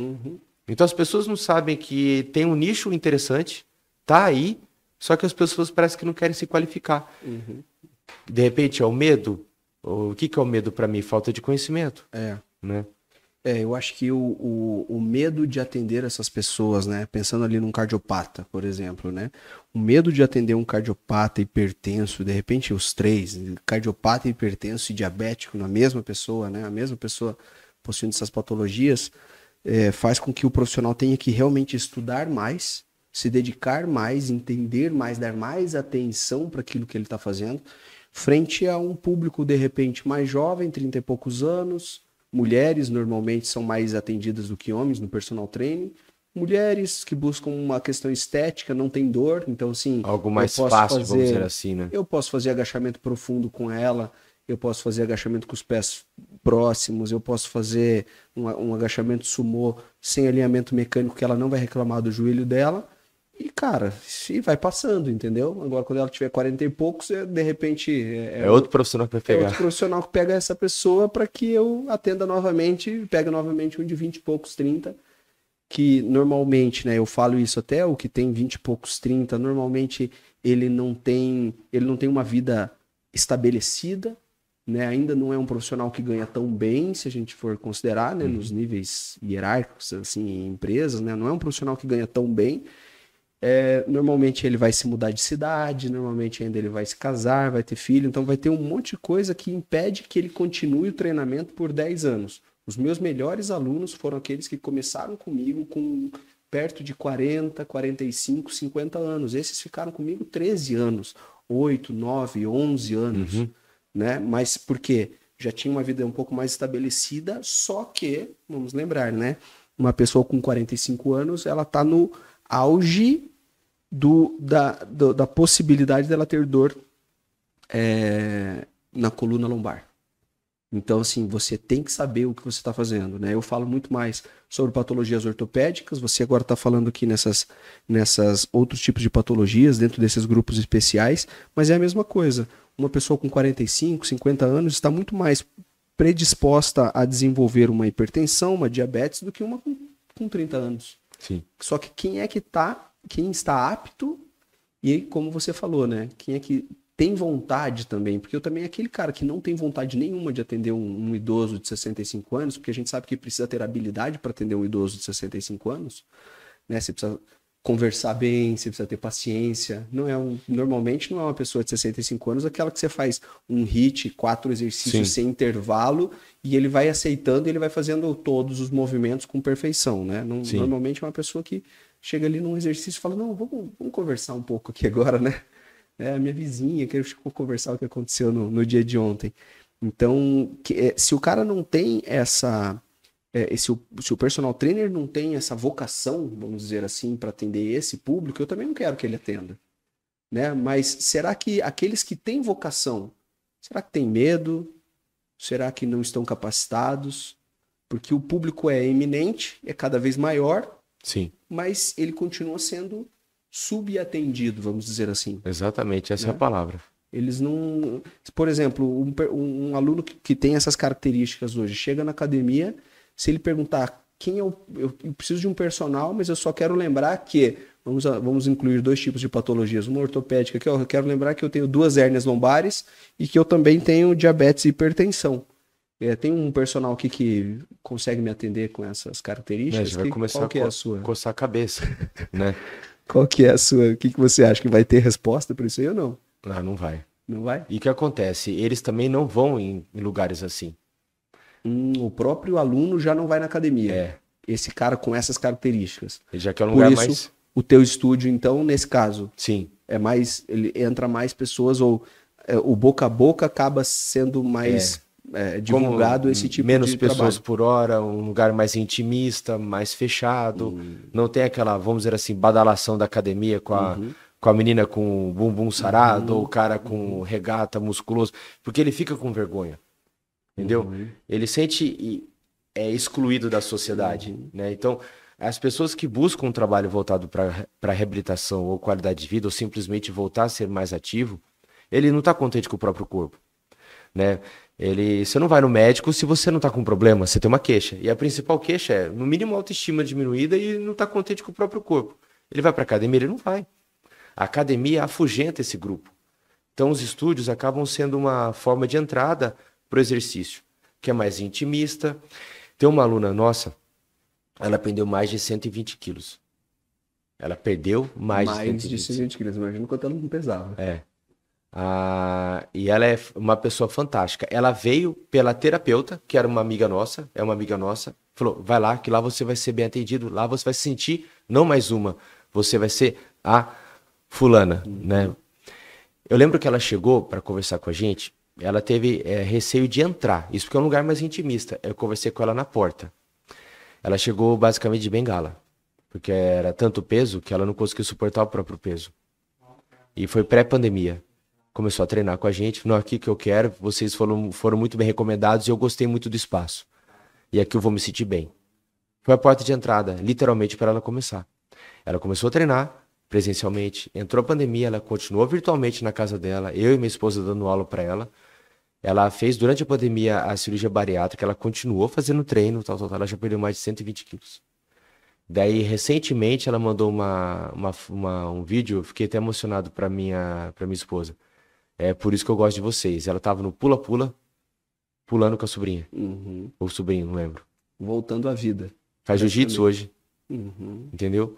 Então as pessoas não sabem que tem um nicho interessante, tá aí, só que as pessoas parecem que não querem se qualificar. De repente é o medo. O que é o medo para mim? Falta de conhecimento. Né? Eu acho que o medo de atender essas pessoas, né? Pensando ali num cardiopata, por exemplo, né? O medo de atender um cardiopata hipertenso, de repente os três, cardiopata, hipertenso e diabético na mesma pessoa, né? A mesma pessoa possuindo essas patologias, faz com que o profissional tenha que realmente estudar mais, se dedicar mais, entender mais, dar mais atenção para aquilo que ele está fazendo, frente a um público, de repente, mais jovem, 30 e poucos anos. Mulheres normalmente são mais atendidas do que homens no personal training. Mulheres que buscam uma questão estética, não tem dor, então assim... Algo mais fácil, vamos dizer assim, né? Eu posso fazer agachamento profundo com ela, eu posso fazer agachamento com os pés próximos, eu posso fazer um agachamento sumô sem alinhamento mecânico, que ela não vai reclamar do joelho dela. E, cara, se vai passando, entendeu? Agora, quando ela tiver 40 e poucos, de repente... É outro profissional que vai pegar. É outro profissional que pega essa pessoa para que eu atenda novamente, pega novamente um de 20 e poucos, 30. que normalmente, né, eu falo isso até o que tem 20 e poucos, 30, normalmente ele não tem uma vida estabelecida, né, ainda não é um profissional que ganha tão bem, se a gente for considerar, né, nos níveis hierárquicos, assim, em empresas, né, não é um profissional que ganha tão bem. Normalmente ele vai se mudar de cidade, normalmente ainda ele vai se casar, vai ter filho, então vai ter um monte de coisa que impede que ele continue o treinamento por 10 anos. Os meus melhores alunos foram aqueles que começaram comigo com perto de 40, 45, 50 anos. Esses ficaram comigo 13 anos, 8, 9, 11 anos, né? Mas por quê? Já tinha uma vida um pouco mais estabelecida, só que, vamos lembrar, né? Uma pessoa com 45 anos, ela está no auge da possibilidade dela ter dor na coluna lombar. Então, assim, você tem que saber o que você está fazendo, né? Eu falo muito mais sobre patologias ortopédicas, você agora está falando aqui nessas outros tipos de patologias, dentro desses grupos especiais, mas é a mesma coisa. Uma pessoa com 45, 50 anos está muito mais predisposta a desenvolver uma hipertensão, uma diabetes, do que uma com 30 anos. Sim. Só que quem está apto, e como você falou, né? Quem é que tem vontade também, porque eu também aquele cara que não tem vontade nenhuma de atender um idoso de 65 anos, porque a gente sabe que precisa ter habilidade para atender um idoso de 65 anos, né? Você precisa conversar bem, você precisa ter paciência. Normalmente não é uma pessoa de 65 anos aquela que você faz um HIIT, 4 exercícios sem intervalo, e ele vai aceitando, ele vai fazendo todos os movimentos com perfeição, né? Normalmente é uma pessoa que chega ali num exercício e fala, não, vamos conversar um pouco aqui agora, né? A minha vizinha, quero conversar o que aconteceu no dia de ontem. Então, se o cara não tem se o personal trainer não tem essa vocação, vamos dizer assim, para atender esse público, eu também não quero que ele atenda, né? Mas será que aqueles que têm vocação, será que tem medo? Será que não estão capacitados? Porque o público é eminente, é cada vez maior, sim, mas ele continua sendo subatendido, vamos dizer assim. Exatamente, essa é a palavra. Eles não... Por exemplo, um aluno que tem essas características hoje, chega na academia, se ele perguntar eu preciso de um personal, mas eu só quero lembrar que, vamos incluir 2 tipos de patologias, uma ortopédica, que eu quero lembrar que eu tenho 2 hérnias lombares e que eu também tenho diabetes e hipertensão. Tem um personal aqui que consegue me atender com essas características? Vai começar a coçar a cabeça, né? Qual que é a sua? O que você acha? Que vai ter resposta para isso aí ou não? Não vai. Não vai? E o que acontece? Eles também não vão em lugares assim. O próprio aluno já não vai na academia. Esse cara com essas características. Ele já quer um lugar mais... O teu estúdio, então, nesse caso, sim, ele entra mais pessoas, ou o boca a boca acaba sendo mais divulgado esse tipo de trabalho. Menos pessoas por hora, um lugar mais intimista, mais fechado. Não tem aquela, vamos dizer assim, badalação da academia com a menina com o bumbum sarado, ou o cara com regata musculoso, porque ele fica com vergonha, entendeu? Ele sente excluído da sociedade, né? Então, as pessoas que buscam um trabalho voltado para reabilitação ou qualidade de vida, ou simplesmente voltar a ser mais ativo, ele não está contente com o próprio corpo, né? Você não vai no médico se você não está com problema, você tem uma queixa. E a principal queixa é, no mínimo, autoestima diminuída e não está contente com o próprio corpo. Ele vai para a academia, ele não vai. A academia afugenta esse grupo. Então, os estúdios acabam sendo uma forma de entrada para o exercício, que é mais intimista. Tem uma aluna nossa, ela perdeu mais de 120 quilos. Ela perdeu mais de 120 quilos. Imagina quanto ela não pesava. E ela é uma pessoa fantástica. Ela veio pela terapeuta, que era uma amiga nossa, falou, vai lá, que lá você vai ser bem atendido, lá você vai se sentir, não mais uma, você vai ser a fulana, né? Eu lembro que ela chegou para conversar com a gente, ela teve receio de entrar, isso porque é um lugar mais intimista. Eu conversei com ela na porta. Ela chegou basicamente de bengala, porque era tanto peso que ela não conseguiu suportar o próprio peso. E foi pré-pandemia. Começou a treinar com a gente, não, aqui que eu quero, vocês foram muito bem recomendados e eu gostei muito do espaço. E aqui eu vou me sentir bem. Foi a porta de entrada, literalmente, para ela começar. Ela começou a treinar presencialmente, entrou a pandemia, ela continuou virtualmente na casa dela, eu e minha esposa dando aula para ela. Ela fez durante a pandemia a cirurgia bariátrica, ela continuou fazendo treino, tal, ela já perdeu mais de 120 quilos. Daí, recentemente, ela mandou um vídeo, eu fiquei até emocionado pra minha esposa. É por isso que eu gosto de vocês. Ela tava no pula-pula, pulando com a sobrinha. Uhum. Ou sobrinho, não lembro. Voltando à vida. Faz jiu-jitsu hoje, Uhum. entendeu?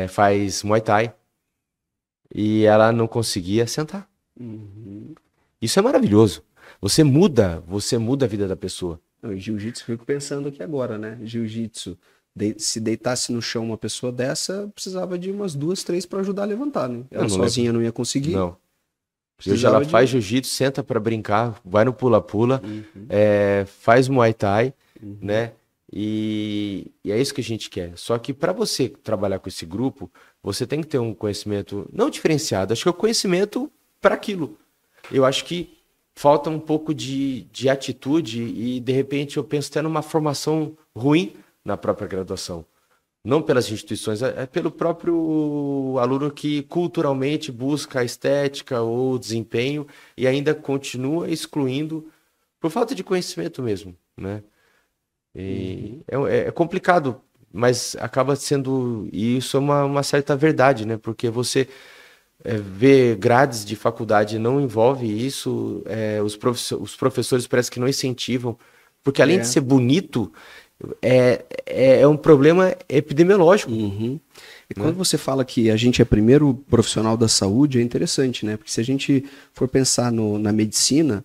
Faz Muay Thai. E ela não conseguia sentar. Uhum. Isso é maravilhoso. Você muda a vida da pessoa. Não, e jiu-jitsu, fico pensando aqui agora, né? Jiu-jitsu, se deitasse no chão uma pessoa dessa, precisava de umas 2, 3 para ajudar a levantar, né? Ela Eu não sozinha não ia conseguir. Não. Hoje Precisava ela faz jiu-jitsu, senta pra brincar, vai no pula-pula, Uhum. faz Muay Thai, Uhum. né? E é isso que a gente quer. Só que para você trabalhar com esse grupo, você tem que ter um conhecimento não diferenciado, acho que é o conhecimento para aquilo. Eu acho que falta um pouco de atitude e, de repente, eu penso até numa formação ruim na própria graduação. Não pelas instituições, é pelo próprio aluno que culturalmente busca a estética ou o desempenho e ainda continua excluindo por falta de conhecimento mesmo, né? E é complicado, mas acaba sendo, e isso é uma certa verdade, né? Porque você vê grades de faculdade não envolve isso, os professores parece que não incentivam, porque além de É. ser bonito, é um problema epidemiológico. Uhum. E quando você fala que a gente é primeiro profissional da saúde, é interessante, né? Porque se a gente for pensar na medicina,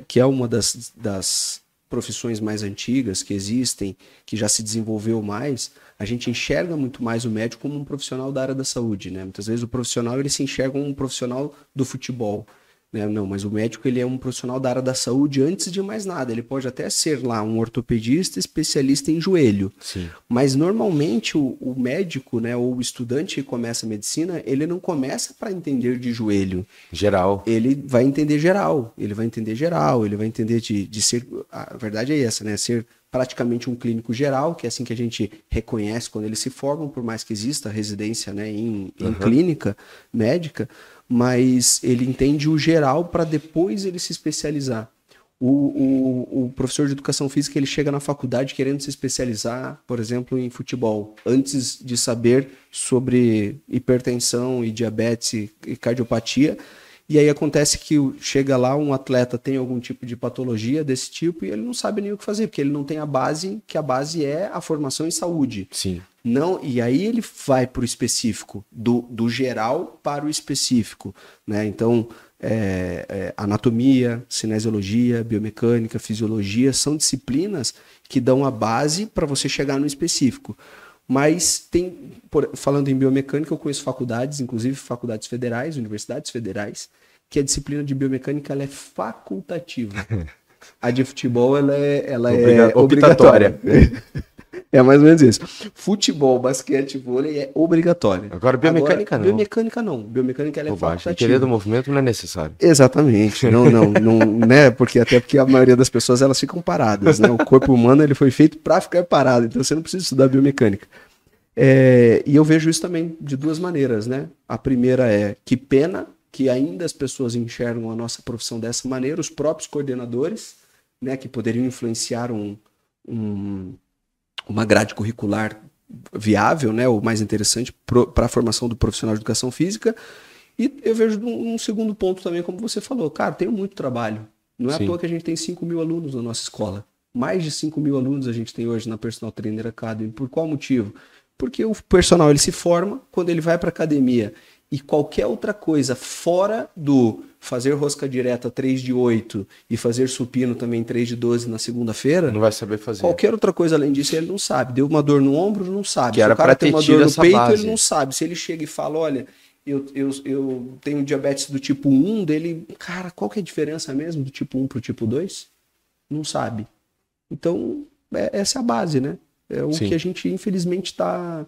que é uma das profissões mais antigas que existem, que já se desenvolveu mais, a gente enxerga muito mais o médico como um profissional da área da saúde, né? Muitas vezes o profissional ele se enxerga como um profissional do futebol, né? Não, mas o médico ele é um profissional da área da saúde antes de mais nada. Ele pode até ser lá um ortopedista especialista em joelho, Sim. mas normalmente o médico, né, ou o estudante que começa a medicina, ele não começa para entender de joelho. Geral. Ele vai entender geral, ele vai entender de ser, a verdade é essa, né, ser praticamente um clínico geral, que é assim que a gente reconhece quando eles se formam, por mais que exista residência, né, em clínica médica, mas ele entende o geral para depois ele se especializar. O professor de educação física ele chega na faculdade querendo se especializar, por exemplo, em futebol, antes de saber sobre hipertensão e diabetes e cardiopatia. E aí acontece que chega lá, um atleta tem algum tipo de patologia desse tipo e ele não sabe nem o que fazer, porque ele não tem a base, que a base é a formação em saúde. Sim. Não, e aí ele vai para o específico, do geral para o específico, né? Então, anatomia, cinesiologia, biomecânica, fisiologia, são disciplinas que dão a base para você chegar no específico. Mas falando em biomecânica, eu conheço faculdades, inclusive faculdades federais, universidades federais, que a disciplina de biomecânica ela é facultativa. A de futebol ela é obrigatória. É mais ou menos isso. Futebol, basquete, vôlei é obrigatório. Agora, biomecânica não. Biomecânica não. Biomecânica ela é facultativa. Entender do movimento não é necessário. Exatamente. Não, né? Até porque a maioria das pessoas elas ficam paradas, né? O corpo humano ele foi feito para ficar parado, então você não precisa estudar biomecânica. E eu vejo isso também de duas maneiras, né? A primeira é que pena que ainda as pessoas enxergam a nossa profissão dessa maneira, os próprios coordenadores, né? Que poderiam influenciar uma grade curricular viável, né, o mais interessante para a formação do profissional de educação física. E eu vejo um segundo ponto também, como você falou, cara, tem muito trabalho. Não é à toa que a gente tem 5.000 alunos na nossa escola. Mais de 5.000 alunos a gente tem hoje na Personal Trainer Academy. Por qual motivo? Porque o personal ele se forma quando ele vai para a academia. E qualquer outra coisa fora do fazer rosca direta 3 de 8 e fazer supino também 3 de 12 na segunda-feira, não vai saber fazer. Qualquer outra coisa além disso ele não sabe. Deu uma dor no ombro, não sabe. Que era Se o cara tem uma dor no peito, base. ele não sabe. Se ele chega e fala, olha, eu tenho diabetes do tipo 1, dele, cara, qual que é a diferença mesmo do tipo 1 pro tipo 2? Não sabe. Então, essa é a base, né? É o que a gente, infelizmente, tá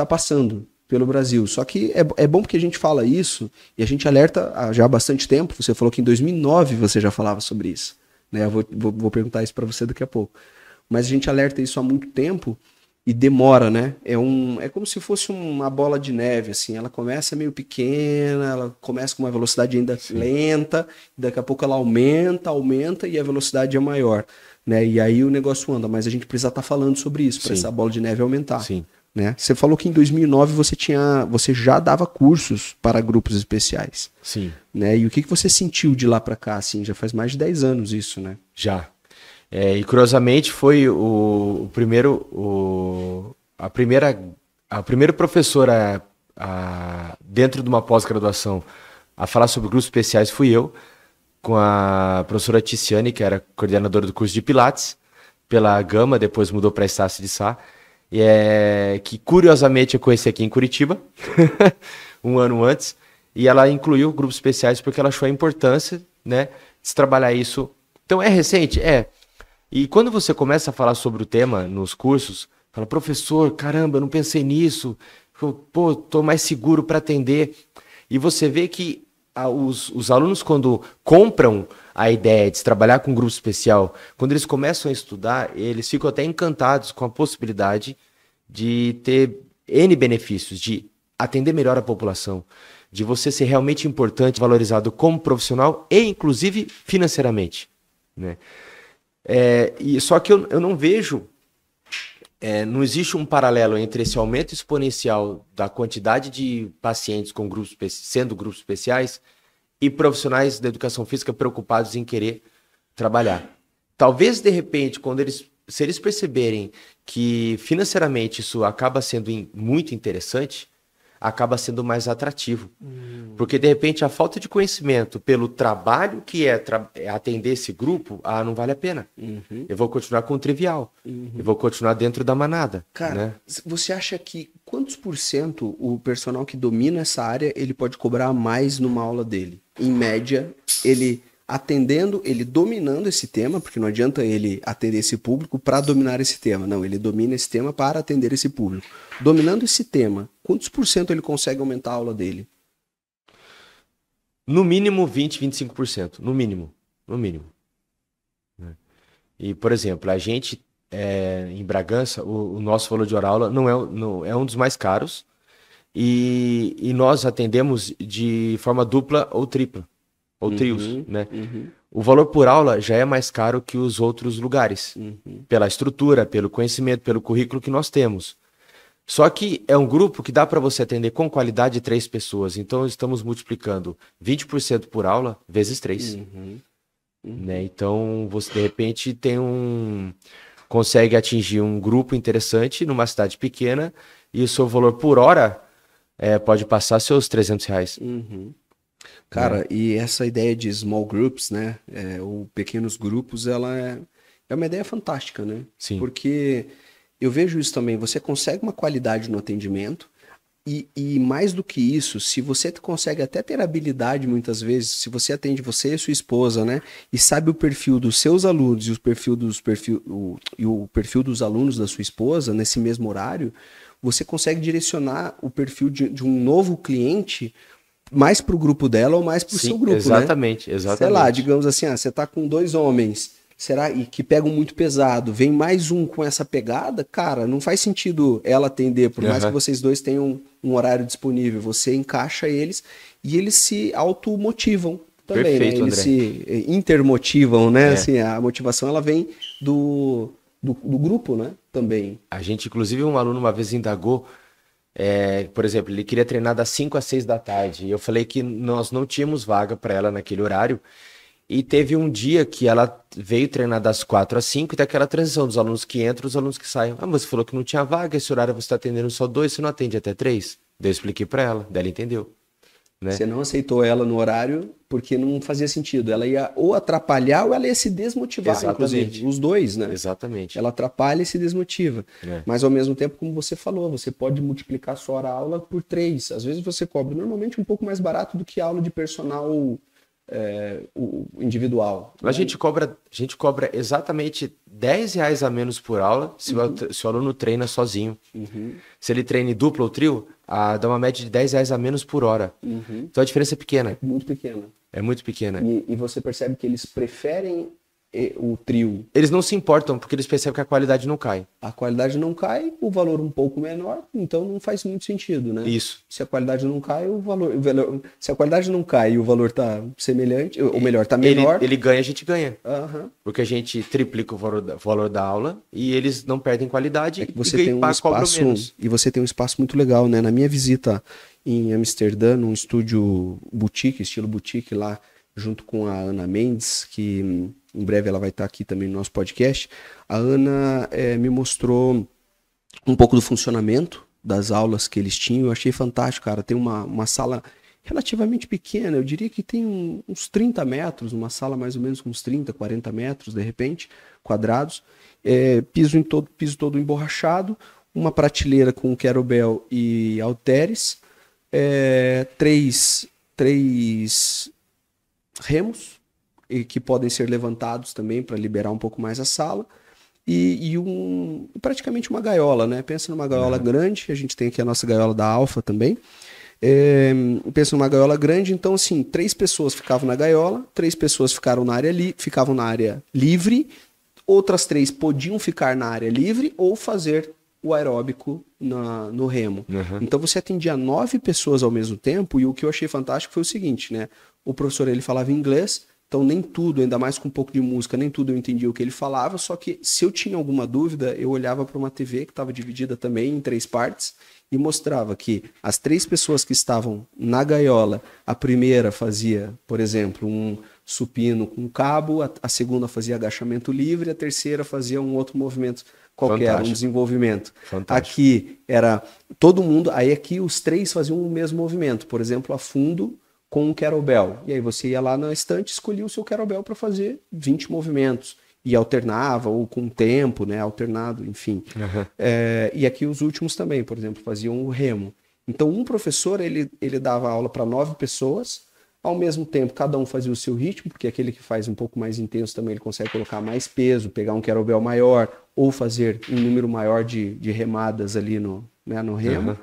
passando pelo Brasil. Só que é bom porque a gente fala isso e a gente alerta já há bastante tempo. Você falou que em 2009 você já falava sobre isso. Né? Eu vou perguntar isso para você daqui a pouco. Mas a gente alerta isso há muito tempo e demora, né? É como se fosse uma bola de neve, assim. Ela começa meio pequena, ela começa com uma velocidade ainda lenta, daqui a pouco ela aumenta e a velocidade é maior. né? E aí o negócio anda, mas a gente precisa estar falando sobre isso, para essa bola de neve aumentar. Sim. Né? Você falou que em 2009 você já dava cursos para grupos especiais. Sim. Né? E o que você sentiu de lá para cá? Assim, já faz mais de 10 anos isso, né? Já. E curiosamente foi a primeira professora dentro de uma pós-graduação a falar sobre grupos especiais fui eu, com a professora Ticiane, que era coordenadora do curso de Pilates, pela Gama, depois mudou para a Estácio de Sá, que curiosamente eu conheci aqui em Curitiba, um ano antes, e ela incluiu grupos especiais porque ela achou a importância, né, de se trabalhar isso. Então é recente? É. E quando você começa a falar sobre o tema nos cursos, fala, professor, caramba, eu não pensei nisso, pô, tô mais seguro para atender. E você vê que os alunos, quando compram a ideia de se trabalhar com um grupo especial, quando eles começam a estudar, eles ficam até encantados com a possibilidade de ter N benefícios, de atender melhor a população, de você ser realmente importante, valorizado como profissional e, inclusive, financeiramente, né? Só que eu não vejo, não existe um paralelo entre esse aumento exponencial da quantidade de pacientes com sendo grupos especiais e profissionais da educação física preocupados em querer trabalhar. Talvez, de repente, se eles perceberem que financeiramente isso acaba sendo muito interessante, acaba sendo mais atrativo. Porque, de repente, a falta de conhecimento pelo trabalho que é atender esse grupo, não vale a pena. Eu vou continuar com o trivial. Eu vou continuar dentro da manada. Cara, né? Você acha que quantos por cento o personal que domina essa área, ele pode cobrar mais numa aula dele? Em média, ele atendendo, ele dominando esse tema, porque não adianta ele atender esse público para dominar esse tema. Não, ele domina esse tema para atender esse público. Dominando esse tema, quantos por cento ele consegue aumentar a aula dele? No mínimo 20, 25%. No mínimo. No mínimo. E, por exemplo, a gente, em Bragança, o nosso valor de hora-aula não é um dos mais caros. E nós atendemos de forma dupla ou tripla. Ou trios, né? O valor por aula já é mais caro que os outros lugares. Pela estrutura, pelo conhecimento, pelo currículo que nós temos. Só que é um grupo que dá para você atender com qualidade 3 pessoas. Então, estamos multiplicando 20% por aula vezes 3. Né? Então, você, de repente, consegue atingir um grupo interessante numa cidade pequena e o seu valor por hora pode passar seus R$300. Cara, e essa ideia de small groups, né? Ou pequenos grupos, ela é uma ideia fantástica, né? Sim. Porque eu vejo isso também, você consegue uma qualidade no atendimento e mais do que isso, se você consegue até ter habilidade muitas vezes, se você atende você e sua esposa, né? E sabe o perfil dos seus alunos e o perfil dos alunos da sua esposa nesse mesmo horário, você consegue direcionar o perfil de um novo cliente mais para o grupo dela ou mais para o seu grupo, exatamente, né? Exatamente. Sei lá, digamos assim, você tá com 2 homens, será e que pegam muito pesado, vem mais um com essa pegada, cara, não faz sentido ela atender, por mais que vocês dois tenham um horário disponível, você encaixa eles e eles se automotivam também, Perfeito, né? Eles André. se intermotivam, né? Assim, a motivação ela vem do grupo, né? Também. A gente, inclusive, um aluno uma vez indagou, por exemplo, ele queria treinar das 5 às 6 da tarde. E eu falei que nós não tínhamos vaga para ela naquele horário. E teve um dia que ela veio treinar das 4 às 5 e tem aquela transição dos alunos que entram e os alunos que saem. Mas você falou que não tinha vaga, esse horário você está atendendo só 2, você não atende até 3? Daí eu expliquei para ela, daí ela entendeu. Né? Você não aceitou ela no horário porque não fazia sentido. Ela ia ou atrapalhar ou ela ia se desmotivar, inclusive. Os dois, né? Exatamente. Ela atrapalha e se desmotiva. Mas ao mesmo tempo, como você falou, você pode multiplicar sua hora-aula por 3. Às vezes você cobra normalmente um pouco mais barato do que aula de personal o individual. A gente cobra exatamente R$10 a menos por aula se o aluno treina sozinho. Se ele treina em dupla ou trio, dá uma média de R$10 a menos por hora. Então a diferença é pequena. Muito pequena. É muito pequena. E você percebe que eles preferem o trio, Eles não se importam porque eles percebem que a qualidade não cai. a qualidade não cai, o valor um pouco menor, então não faz muito sentido, né? Isso. Se a qualidade não cai, se a qualidade não cai e o valor tá semelhante, ou melhor, tá menor. Ele ganha, a gente ganha. Aham. Porque a gente triplica o valor da aula e eles não perdem qualidade É que você e tem um cobram espaço, menos. e você tem um espaço muito legal, né? Na minha visita em Amsterdã, num estúdio boutique, estilo boutique lá, junto com a Ana Mendes, que em breve ela vai estar aqui também no nosso podcast, a Ana me mostrou um pouco do funcionamento das aulas que eles tinham. Eu achei fantástico, cara. Tem uma sala relativamente pequena, eu diria que tem uns 30 metros, uma sala mais ou menos com uns 30, 40 metros, de repente, quadrados, piso todo emborrachado, uma prateleira com kettlebell e halteres, três remos que podem ser levantados também para liberar um pouco mais a sala, e praticamente uma gaiola, né? Pensa numa gaiola grande, a gente tem aqui a nossa gaiola da Alfa também. Pensa numa gaiola grande, então assim, 3 pessoas ficavam na gaiola, 3 pessoas ficavam na área livre, outras 3 podiam ficar na área livre ou fazer o aeróbico no remo. Então você atendia 9 pessoas ao mesmo tempo, e o que eu achei fantástico foi o seguinte, né? O professor, ele falava inglês, então nem tudo, ainda mais com um pouco de música, nem tudo eu entendia o que ele falava, só que se eu tinha alguma dúvida, eu olhava para uma TV que estava dividida também em 3 partes e mostrava que as 3 pessoas que estavam na gaiola, a primeira fazia, por exemplo, um supino com cabo, a segunda fazia agachamento livre, a terceira fazia um outro movimento qualquer, fantástico, um desenvolvimento. Fantástico. Aqui era todo mundo, aí aqui os 3 faziam o mesmo movimento, por exemplo, a fundo com um kettlebell. E aí você ia lá na estante, escolhia o seu kettlebell para fazer 20 movimentos. E alternava, ou com tempo, né? Alternado, enfim. E aqui os últimos também, por exemplo, faziam o remo. Então, um professor, ele dava aula para 9 pessoas, ao mesmo tempo, cada um fazia o seu ritmo, porque aquele que faz um pouco mais intenso também, ele consegue colocar mais peso, pegar um kettlebell maior, ou fazer um número maior de remadas ali no remo.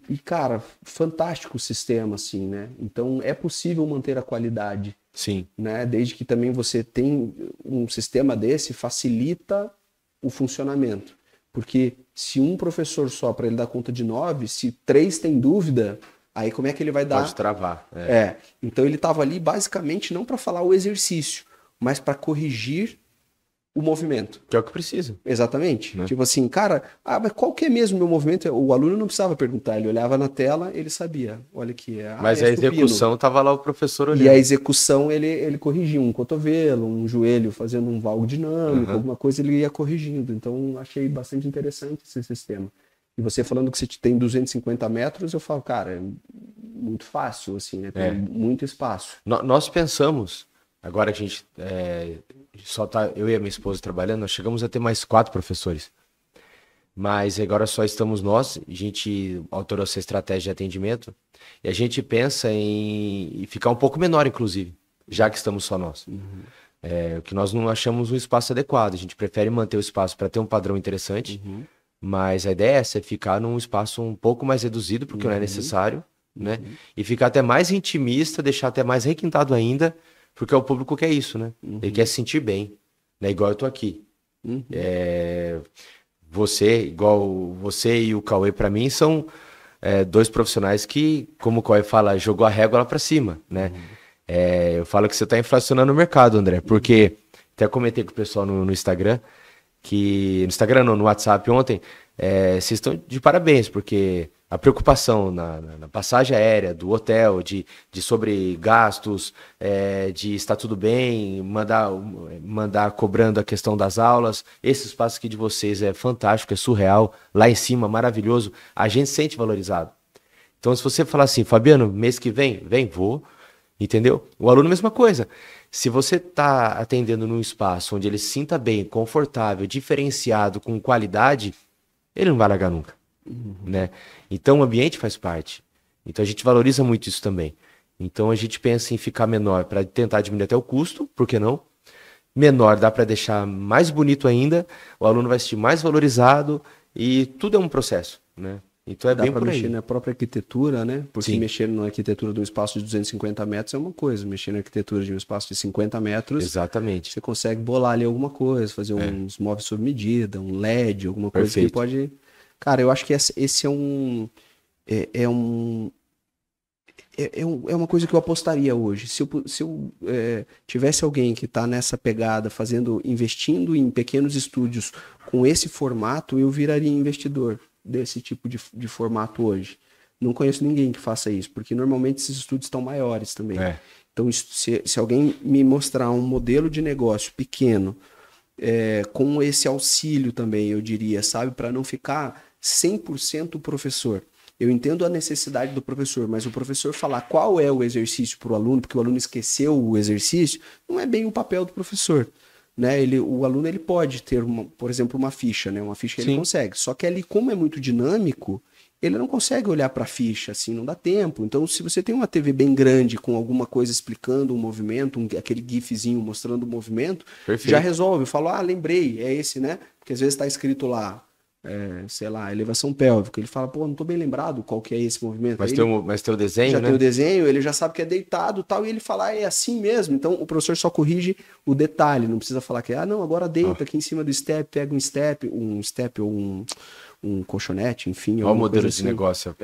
E, cara, fantástico o sistema, assim, né? Então, é possível manter a qualidade. Sim. Né? Desde que também você tem um sistema desse, facilita o funcionamento. Porque se um professor só, para ele dar conta de 9, se 3 tem dúvida, aí como é que ele vai dar? Pode travar. Então, ele estava ali basicamente não para falar o exercício, mas para corrigir o movimento. Que é o que precisa. Exatamente. Né? Tipo assim, cara, mas qual que é mesmo o meu movimento? O aluno não precisava perguntar, ele olhava na tela, ele sabia. Olha aqui. Mas a execução estava lá o professor olhando. E a execução, ele corrigia um cotovelo, um joelho fazendo um valgo dinâmico, alguma coisa ele ia corrigindo. Então, achei bastante interessante esse sistema. E você falando que você tem 250 metros, eu falo, cara, é muito fácil, assim, né? Tem muito espaço. Nós pensamos, agora a gente só tá eu e a minha esposa trabalhando, nós chegamos a ter mais 4 professores. Mas agora só estamos nós, a gente alterou essa estratégia de atendimento e a gente pensa em ficar um pouco menor, inclusive, já que estamos só nós. Que nós não achamos um espaço adequado, a gente prefere manter o espaço para ter um padrão interessante, mas a ideia é ficar num espaço um pouco mais reduzido, porque não é necessário, né? E ficar até mais intimista, deixar até mais requintado ainda, porque o público quer isso, né? Ele quer se sentir bem, né? Igual eu tô aqui. Você e o Cauê, para mim, são 2 profissionais que, como o Cauê fala, jogou a régua lá para cima, né? Eu falo que você tá inflacionando o mercado, André, porque até comentei com o pessoal no Instagram, no WhatsApp ontem, vocês estão de parabéns, porque a preocupação na passagem aérea, do hotel, de sobre gastos, de estar tudo bem, mandar cobrando a questão das aulas, esse espaço aqui de vocês é fantástico, é surreal, lá em cima, maravilhoso, a gente se sente valorizado. Então, se você falar assim, Fabiano, mês que vem, vou, entendeu? O aluno, mesma coisa. Se você está atendendo num espaço onde ele se sinta bem, confortável, diferenciado, com qualidade, ele não vai largar nunca. Né? Então o ambiente faz parte. Então a gente valoriza muito isso também. Então a gente pensa em ficar menor para tentar diminuir até o custo, por que não? Menor dá para deixar mais bonito ainda, o aluno vai se sentir mais valorizado e tudo é um processo, né? Então é Dá bem para por mexer aí. na própria arquitetura, né? Porque Sim, mexer na arquitetura de um espaço de 250 metros é uma coisa, mexer na arquitetura de um espaço de 50 metros, exatamente. você consegue bolar ali alguma coisa, fazer É, uns móveis sob medida, um LED, alguma coisa que perfeito. pode. Cara, eu acho que esse é um. É um. É uma coisa que eu apostaria hoje. Se eu tivesse alguém que está nessa pegada, investindo em pequenos estúdios com esse formato, eu viraria investidor desse tipo de formato hoje. Não conheço ninguém que faça isso, porque normalmente esses estúdios estão maiores também. É, Então, se alguém me mostrar um modelo de negócio pequeno, com esse auxílio também, eu diria, sabe, para não ficar 100% o professor. Eu entendo a necessidade do professor, mas o professor falar qual é o exercício para o aluno, porque o aluno esqueceu o exercício, não é bem o papel do professor. Né? O aluno ele pode ter, por exemplo, uma ficha, né? Uma ficha ele sim, consegue. Só que ali, como é muito dinâmico, ele não consegue olhar para a ficha, assim, não dá tempo. Então, se você tem uma TV bem grande com alguma coisa explicando um movimento, aquele gifzinho mostrando o movimento, já perfeito. resolve. Eu falo, lembrei, é esse, né? Porque às vezes está escrito lá, sei lá, elevação pélvica. Ele fala, pô, não tô bem lembrado qual que é esse movimento. Aí ele Mas tem o desenho, já tem o né? desenho, ele já sabe que é deitado tal, e ele fala, é assim mesmo. Então o professor só corrige o detalhe, não precisa falar que, não, agora Ó, deita aqui em cima do step, pega um step ou um colchonete, enfim, ó o alguma coisa modelo de assim. negócio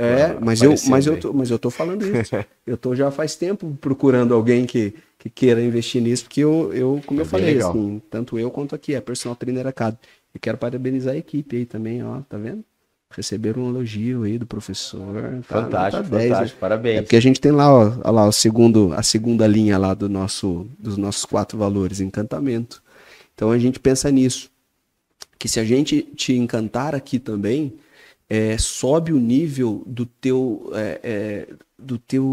Mas aparecendo aí. eu tô falando isso. Eu tô já faz tempo procurando alguém que queira investir nisso, porque como eu É bem falei, legal. assim, tanto eu quanto aqui, a Personal Trainer Academy. Eu quero parabenizar a equipe aí também, ó, tá vendo? Receberam um elogio aí do professor, tá nota Fantástico, 10, né? fantástico. É porque a Parabéns. gente tem lá, ó lá, a segunda linha lá dos nossos 4 valores, encantamento. Então a gente pensa nisso, que se a gente te encantar aqui também, sobe o nível do teu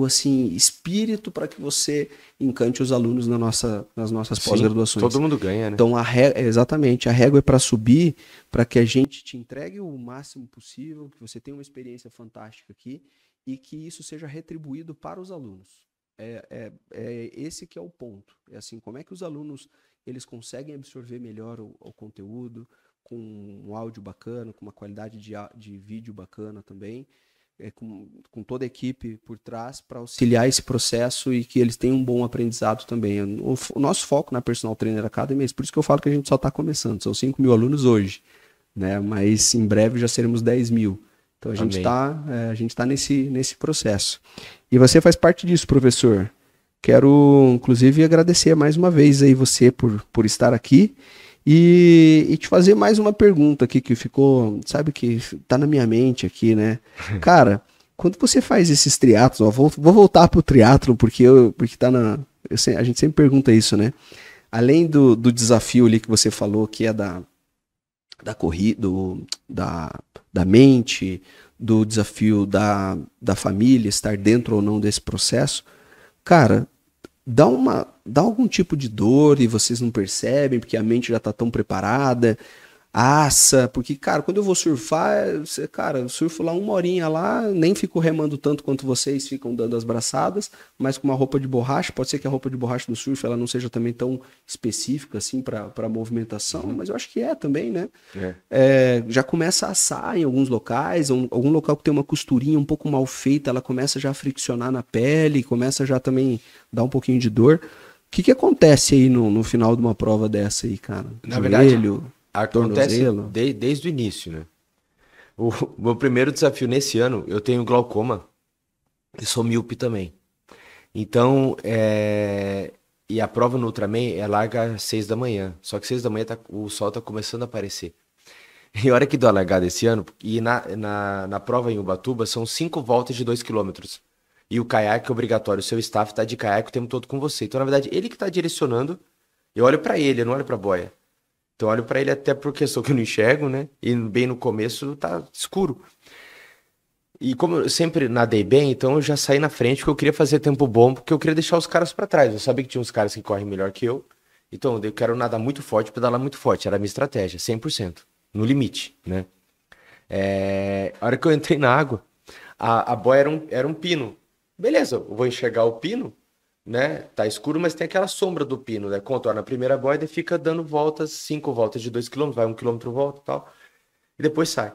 assim espírito para que você encante os alunos nas nossas Sim, pós-graduações. todo mundo ganha, né? Então, exatamente, a régua é para subir, para que a gente te entregue o máximo possível, que você tenha uma experiência fantástica aqui e que isso seja retribuído para os alunos. É esse que é o ponto. É assim, como é que os alunos eles conseguem absorver melhor o conteúdo, com um áudio bacana, com uma qualidade de vídeo bacana também, com toda a equipe por trás para auxiliar esse processo e que eles tenham um bom aprendizado também. O nosso foco na Personal Trainer Academy é isso, por isso que eu falo que a gente só está começando. São 5 mil alunos hoje, né? Mas em breve já seremos 10 mil. Então Amém. a gente tá nesse processo. E você faz parte disso, professor. Quero, inclusive, agradecer mais uma vez aí você por estar aqui e te fazer mais uma pergunta aqui que ficou, sabe, que tá na minha mente aqui, né? Cara, quando você faz esses triatlons, ó, vou voltar pro triatlon porque tá a gente sempre pergunta isso, né? Além do desafio ali que você falou, que é da corrida, da mente, do desafio da família, estar dentro ou não desse processo, cara, dá algum tipo de dor e vocês não percebem porque a mente já tá tão preparada, assa, porque, cara, quando eu vou surfar, cara, eu surfo lá 1 horinha lá, nem fico remando tanto quanto vocês ficam dando as braçadas, mas com uma roupa de borracha, pode ser que a roupa de borracha do surf ela não seja também tão específica assim para movimentação, Uhum. mas eu acho que é também, né? É. Já começa a assar em alguns locais, algum local que tem uma costurinha um pouco mal feita, ela começa já a friccionar na pele, começa já também dar um pouquinho de dor. O que acontece aí no final de uma prova dessa aí, cara? Na verdade, Joelho, acontece tornozelo? desde o início, né? O meu primeiro desafio nesse ano, eu tenho glaucoma e sou míope também. Então, e a prova no Ultraman é larga às 6 da manhã. Só que 6 da manhã o sol tá começando a aparecer. E a hora que deu a largada esse ano, e na prova em Ubatuba, são 5 voltas de 2 km. E o caiaque é obrigatório, o seu staff tá de caiaque o tempo todo com você. Então, na verdade, ele que tá direcionando, eu olho pra ele, eu não olho pra boia. Então, eu olho pra ele até por questão que eu não enxergo, né? E bem no começo tá escuro. E como eu sempre nadei bem, então eu já saí na frente porque eu queria fazer tempo bom, porque eu queria deixar os caras pra trás. Eu sabia que tinha uns caras que correm melhor que eu. Então, eu quero nadar muito forte, pedalar muito forte. Era a minha estratégia, 100%. No limite, né? A hora que eu entrei na água, a boia era um pino. Beleza, eu vou enxergar o pino, né? Tá escuro, mas tem aquela sombra do pino, né? Contorna a primeira boia e fica dando voltas, 5 voltas de 2 km, vai 1 km volta e tal. E depois sai.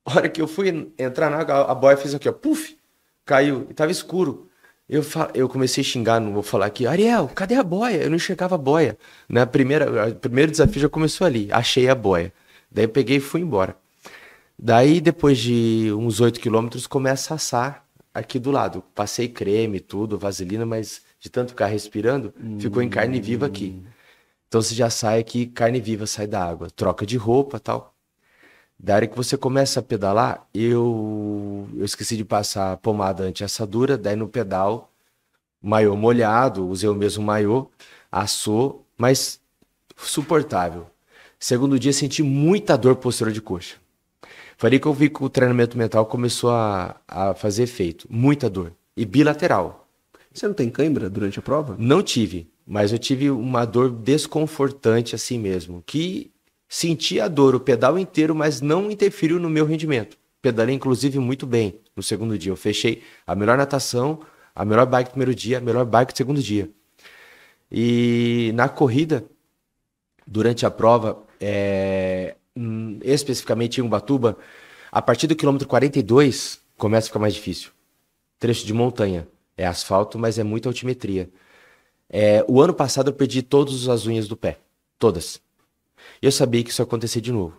A hora que eu fui entrar na água, a boia fez aqui, ó, puf, caiu, e tava escuro. Eu comecei a xingar, não vou falar aqui, Ariel, cadê a boia? Eu não enxergava a boia. O primeiro desafio já começou ali, achei a boia. Daí eu peguei e fui embora. Daí, depois de uns 8 quilômetros, começa a assar aqui do lado. Passei creme, tudo, vaselina, mas de tanto ficar respirando, ficou em carne viva aqui. Então você já sai aqui, carne viva sai da água. Troca de roupa e tal. Da hora que você começa a pedalar, eu esqueci de passar pomada anti-assadura, daí no pedal, maiô molhado, usei o mesmo maiô, assou, mas suportável. Segundo dia, senti muita dor posterior de coxa. Foi ali que eu vi que o treinamento mental começou a fazer efeito. Muita dor. E bilateral. Você não tem cãibra durante a prova? Não tive, mas eu tive uma dor desconfortante assim mesmo. Que senti a dor o pedal inteiro, mas não interferiu no meu rendimento. Pedalei, inclusive, muito bem no segundo dia. Eu fechei a melhor natação, a melhor bike do primeiro dia, a melhor bike do segundo dia. E na corrida, durante a prova, especificamente em Ubatuba, a partir do quilômetro 42 começa a ficar mais difícil. Trecho de montanha. É asfalto, mas é muita altimetria. O ano passado eu perdi todas as unhas do pé. Todas. Eu sabia que isso ia acontecer de novo.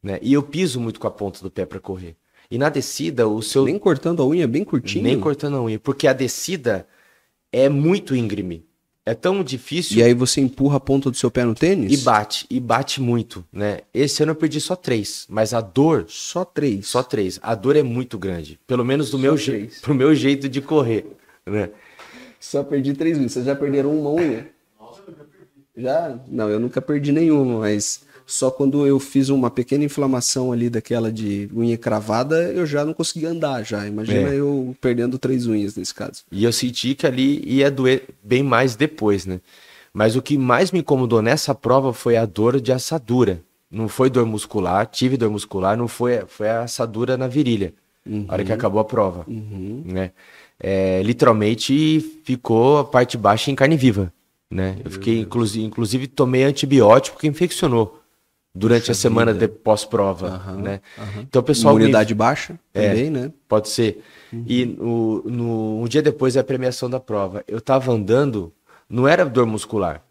Né? E eu piso muito com a ponta do pé para correr. E na descida, o seu... Nem cortando a unha, bem curtinho? Nem cortando a unha. Porque a descida é muito íngreme. É tão difícil. E aí você empurra a ponta do seu pé no tênis? E bate muito, né? Esse ano eu perdi só 3, mas a dor... Só 3? Só 3. A dor é muito grande. Pelo menos pro meu jeito de correr, né? Só perdi 3 unhas. Vocês já perderam uma unha? Nossa, eu já perdi. Já? Não, eu nunca perdi nenhuma, mas só quando eu fiz uma pequena inflamação ali daquela de unha cravada, eu já não conseguia andar já. Imagina eu perdendo 3 unhas nesse caso. E eu senti que ali ia doer bem mais depois, né? Mas o que mais me incomodou nessa prova foi a dor de assadura. Não foi dor muscular, tive dor muscular, não foi a assadura na virilha. A hora que acabou a prova, né? Literalmente ficou a parte baixa em carne viva, né? Eu fiquei, inclusive tomei antibiótico que infeccionou durante a semana de pós-prova, né? Então o pessoal... Imunidade baixa também, né? Pode ser. E um dia depois da premiação da prova, eu tava andando, não era dor muscular.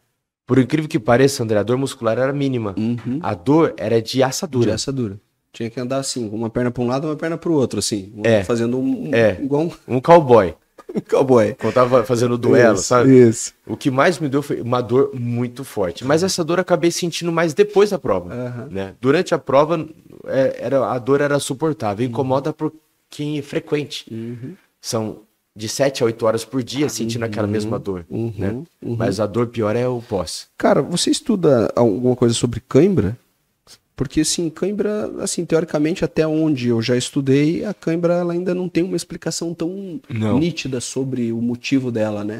Por incrível que pareça, André, a dor muscular era mínima. A dor era de assadura. De assadura. Tinha que andar assim, uma perna para um lado, uma perna para o outro, assim. Fazendo igual um cowboy. Um cowboy. Quando tava fazendo o duelo, isso, sabe? Isso. O que mais me deu foi uma dor muito forte. Mas essa dor eu acabei sentindo mais depois da prova. Né? Durante a prova, a dor era suportável. Incomoda por quem é frequente. São de 7 a 8 horas por dia sentindo aquela mesma dor. Né? Mas a dor pior é o pós. Cara, você estuda alguma coisa sobre cãibra? Porque, assim, cãibra, assim, teoricamente, até onde eu já estudei, a cãibra ela ainda não tem uma explicação tão nítida sobre o motivo dela, né?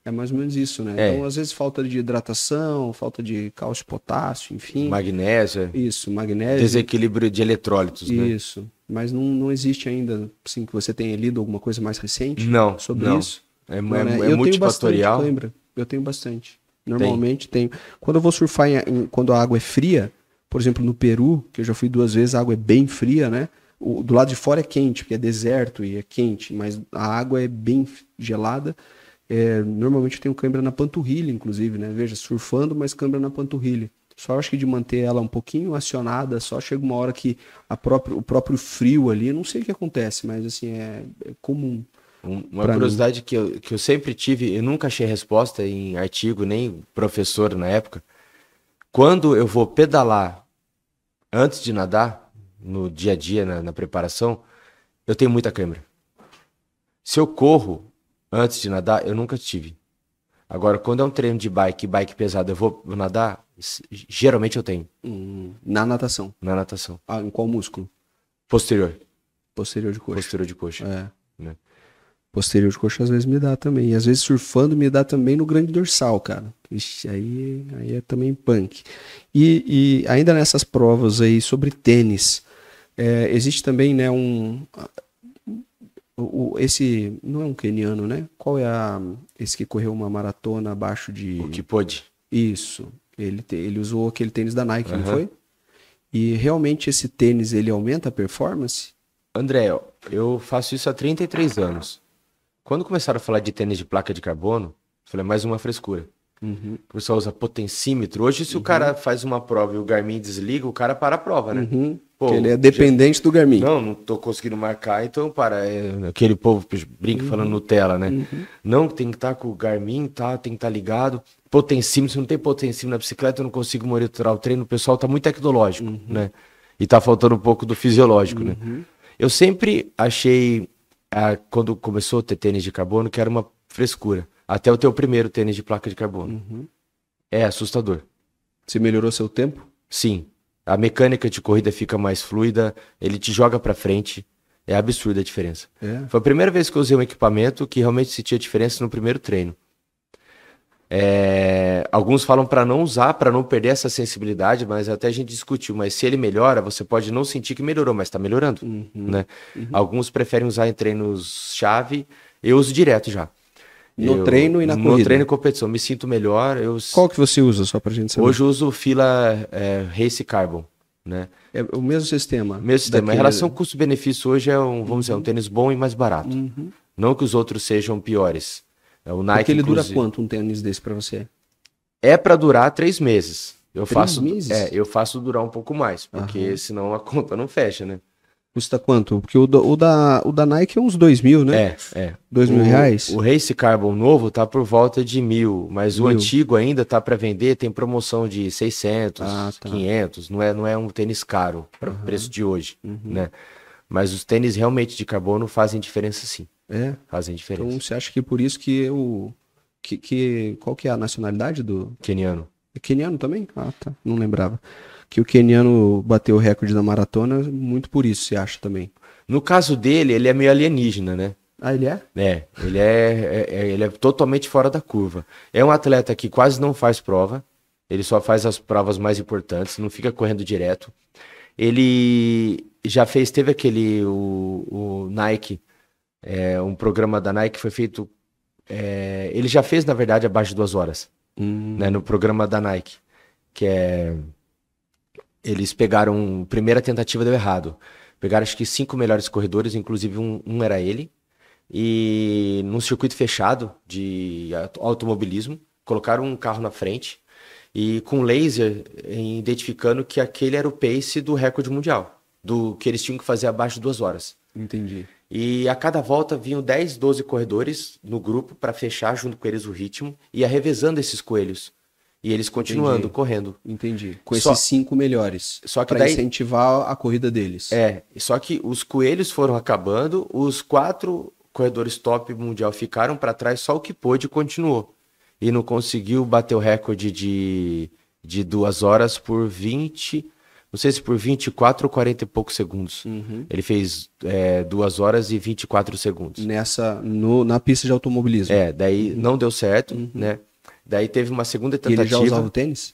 É mais ou menos isso, né? Então, às vezes, falta de hidratação, falta de cálcio, potássio, enfim. Magnésio. Isso, magnésio. Desequilíbrio de eletrólitos, né? Isso. Mas não existe ainda, assim, que você tenha lido alguma coisa mais recente sobre isso? É eu multifatorial. Tenho bastante cãibra. Eu tenho bastante. Normalmente tenho. Quando eu vou surfar, quando a água é fria, por exemplo, no Peru, que eu já fui 2 vezes, a água é bem fria, né? Do lado de fora é quente, porque é deserto e é quente, mas a água é bem gelada. Normalmente eu tenho cãibra na panturrilha, inclusive, né? Veja, surfando, mas cãibra na panturrilha. Só acho que de manter ela um pouquinho acionada, só chega uma hora que o próprio frio ali, não sei o que acontece, mas assim, é comum. Uma curiosidade que eu sempre tive, eu nunca achei resposta em artigo, nem professor na época. Quando eu vou pedalar antes de nadar, no dia a dia, na preparação, eu tenho muita cãibra. Se eu corro antes de nadar, eu nunca tive. Agora, quando é um treino de bike pesado, eu vou nadar, geralmente eu tenho. Na natação? Na natação. Em qual músculo? Posterior. Posterior de coxa. Posterior de coxa. Né? Posterior de coxa às vezes me dá também. E às vezes surfando me dá também no grande dorsal, cara. Ixi, aí é também punk. E ainda nessas provas aí sobre tênis, existe também, né, esse não é um queniano, né? Qual é esse que correu uma maratona abaixo de... O que pôde. Isso. Ele usou aquele tênis da Nike, não foi? E realmente esse tênis, ele aumenta a performance? André, eu faço isso há 33 anos. Quando começaram a falar de tênis de placa de carbono, eu falei, mais uma frescura. Uhum. O pessoal usa potencímetro. Hoje, se o cara faz uma prova e o Garmin desliga, o cara para a prova, né? Uhum. Pô, Porque ele é dependente do Garmin. Não tô conseguindo marcar, então para. Aquele povo brinca falando Nutella, né? Não, tem que estar com o Garmin, tá, tem que estar ligado. Potencímetro, se não tem potencímetro na bicicleta, eu não consigo monitorar o treino. O pessoal tá muito tecnológico, né? E tá faltando um pouco do fisiológico, né? Eu sempre achei, quando começou a ter tênis de carbono, que era uma frescura. Até o teu primeiro tênis de placa de carbono. É assustador. Você melhorou seu tempo? Sim. A mecânica de corrida fica mais fluida, ele te joga pra frente. É absurda a diferença. É. Foi a primeira vez que eu usei um equipamento que realmente sentia diferença no primeiro treino. Alguns falam para não usar, para não perder essa sensibilidade, mas até a gente discutiu. Mas se ele melhora, você pode não sentir que melhorou, mas está melhorando. Né? Alguns preferem usar em treinos-chave. Eu uso direto já. No treino e na corrida? No treino e competição. Me sinto melhor. Qual que você usa, só pra gente saber? Hoje eu uso o Fila Race Carbon. Né? É o mesmo sistema? Mesmo sistema. A relação custo-benefício hoje é vamos dizer, um tênis bom e mais barato. Não que os outros sejam piores. O Nike, porque ele dura quanto um tênis desse pra você? É para durar 3 meses. Eu 3 faço, meses? eu faço durar um pouco mais, porque senão a conta não fecha, né? Custa quanto? Porque o da Nike é uns 2.000, né? 2.000 reais? O Race Carbon novo tá por volta de 1.000, mas o antigo ainda tá para vender, tem promoção de 600, 500, não é um tênis caro para o preço de hoje, né? Mas os tênis realmente de carbono fazem diferença sim. Fazem diferença. Então você acha que por isso que qual que é a nacionalidade do... Queniano. É queniano também? Ah, tá. Não lembrava. Que o queniano bateu o recorde da maratona, muito por isso, você acha também? No caso dele, ele é meio alienígena, né? Ah, ele é? Ele é totalmente fora da curva. É um atleta que quase não faz prova, ele só faz as provas mais importantes, não fica correndo direto. Ele já teve o Nike, um programa da Nike foi feito, ele já fez, na verdade, abaixo de 2 horas, né, no programa da Nike, que eles pegaram, primeira tentativa deu errado, pegaram acho que 5 melhores corredores, inclusive um era ele, e num circuito fechado de automobilismo, colocaram um carro na frente e com laser identificando que aquele era o pace do recorde mundial, do que eles tinham que fazer abaixo de 2 horas. Entendi. E a cada volta vinham 10, 12 corredores no grupo para fechar junto com eles o ritmo e ia revezando esses coelhos. E eles continuando, correndo. Entendi. Com esses 5 melhores. Só que para incentivar a corrida deles. Só que os coelhos foram acabando, os 4 corredores top mundial ficaram para trás, só o que pôde continuou. E não conseguiu bater o recorde de 2 horas por 20... Não sei se por 24 ou 40 e poucos segundos. Ele fez 2 horas e 24 segundos. Na pista de automobilismo. Daí não deu certo, né? Daí teve uma segunda tentativa. E ele já usava o tênis?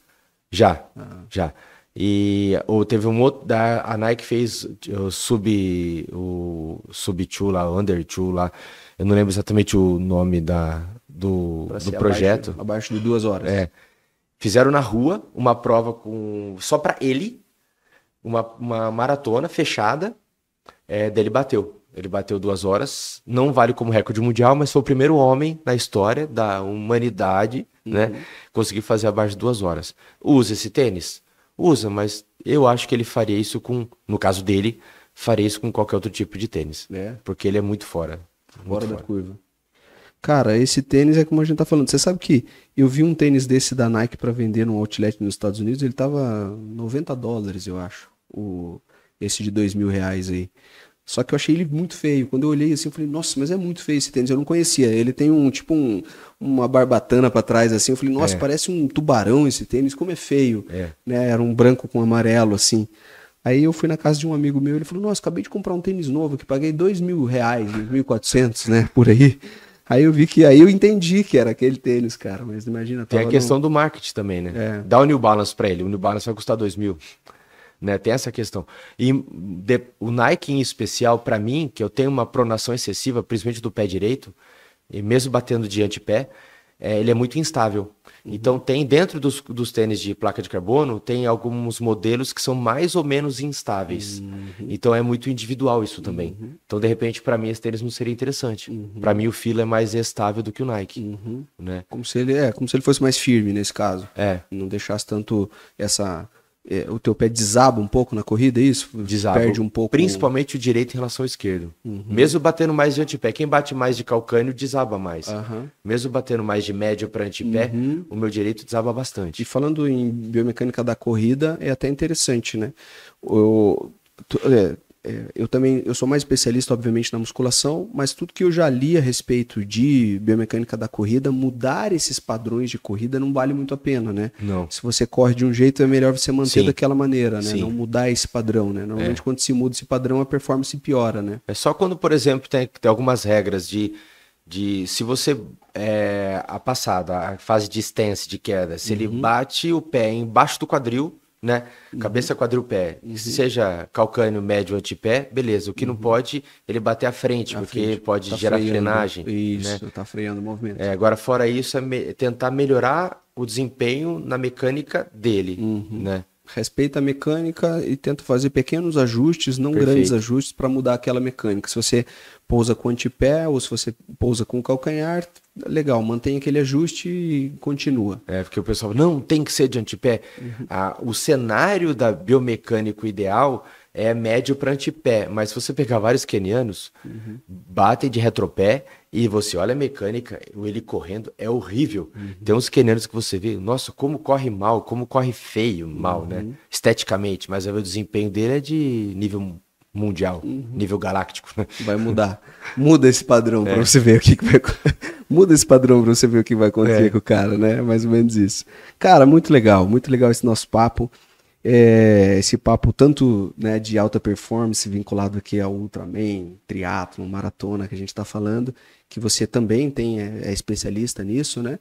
Já. E teve um outro, a Nike fez o Sub 2 lá, o Under 2 lá. Eu não lembro exatamente o nome do projeto. Abaixo de 2 horas. Fizeram na rua uma prova só para ele. Uma maratona fechada, daí ele bateu. Ele bateu 2 horas, não vale como recorde mundial, mas foi o primeiro homem na história da humanidade, né? Conseguir fazer abaixo de 2 horas. Usa esse tênis? Usa, mas eu acho que ele faria isso no caso dele, faria isso com qualquer outro tipo de tênis. Porque ele é muito fora. Fora da curva. Cara, esse tênis é como a gente tá falando. Você sabe que eu vi um tênis desse da Nike para vender num outlet nos Estados Unidos, ele tava $90, eu acho. Esse de 2.000 reais aí. Só que eu achei ele muito feio. Quando eu olhei assim, eu falei, nossa, mas é muito feio esse tênis. Eu não conhecia. Ele tem uma barbatana pra trás assim. Eu falei, nossa, parece um tubarão esse tênis. Como é feio. Né? Era um branco com amarelo assim. Aí eu fui na casa de um amigo meu. Ele falou, nossa, acabei de comprar um tênis novo que paguei R$2.000, 2.400, né? Por aí. Aí eu entendi que era aquele tênis, cara. Mas imagina. Tem a questão do marketing também, né? Dá o New Balance pra ele. O New Balance vai custar 2.000. Né, tem essa questão. E o Nike em especial, para mim, que eu tenho uma pronação excessiva, principalmente do pé direito, e mesmo batendo de antepé, ele é muito instável. Então tem dentro dos tênis de placa de carbono, tem alguns modelos que são mais ou menos instáveis. Então é muito individual isso também. Então de repente para mim esse tênis não seria interessante. Para mim o Fila é mais estável do que o Nike, né? Como se ele fosse mais firme nesse caso. É. Não deixasse tanto o teu pé desaba um pouco na corrida, é isso? Desaba. Perde um pouco. Principalmente o direito em relação ao esquerdo. Mesmo batendo mais de antepé. Quem bate mais de calcânio desaba mais. Mesmo batendo mais de médio para antepé, o meu direito desaba bastante. E falando em biomecânica da corrida, é até interessante, né? Eu sou mais especialista, obviamente, na musculação, mas tudo que eu já li a respeito de biomecânica da corrida, mudar esses padrões de corrida não vale muito a pena, né? Não. Se você corre de um jeito, é melhor você manter Sim. daquela maneira, né? Sim. Não mudar esse padrão, né? Normalmente, quando se muda esse padrão, a performance piora, né? É só quando, por exemplo, tem algumas regras de se você, a fase de stance, de queda, se ele bate o pé embaixo do quadril, né? Cabeça, quadril, pé. Seja calcânio, médio, antepé, beleza. O que não pode, ele bater à frente, porque pode gerar frenagem. Isso, né? tá freando o movimento. Agora, fora isso, tentar melhorar o desempenho na mecânica dele, né? Respeita a mecânica e tenta fazer pequenos ajustes, não grandes ajustes, para mudar aquela mecânica. Se você pousa com o antepé ou se você pousa com o calcanhar, legal, mantém aquele ajuste e continua. Porque o pessoal não tem que ser de antepé. O cenário da biomecânico ideal é médio para antepé, mas se você pegar vários quenianos, batem de retropé e você olha a mecânica, ele correndo é horrível. Tem uns quenianos que você vê, nossa, como corre mal, como corre feio, mal, né? Esteticamente, mas o desempenho dele é de nível mundial, nível galáctico. Vai mudar. Muda esse padrão para você ver o que vai... Muda esse padrão para você ver o que vai acontecer com o cara, né? Mais ou menos isso. Cara, muito legal esse nosso papo. Esse papo tanto, né, de alta performance vinculado aqui ao Ultraman, triatlon, maratona que a gente está falando, que você também é especialista nisso, né?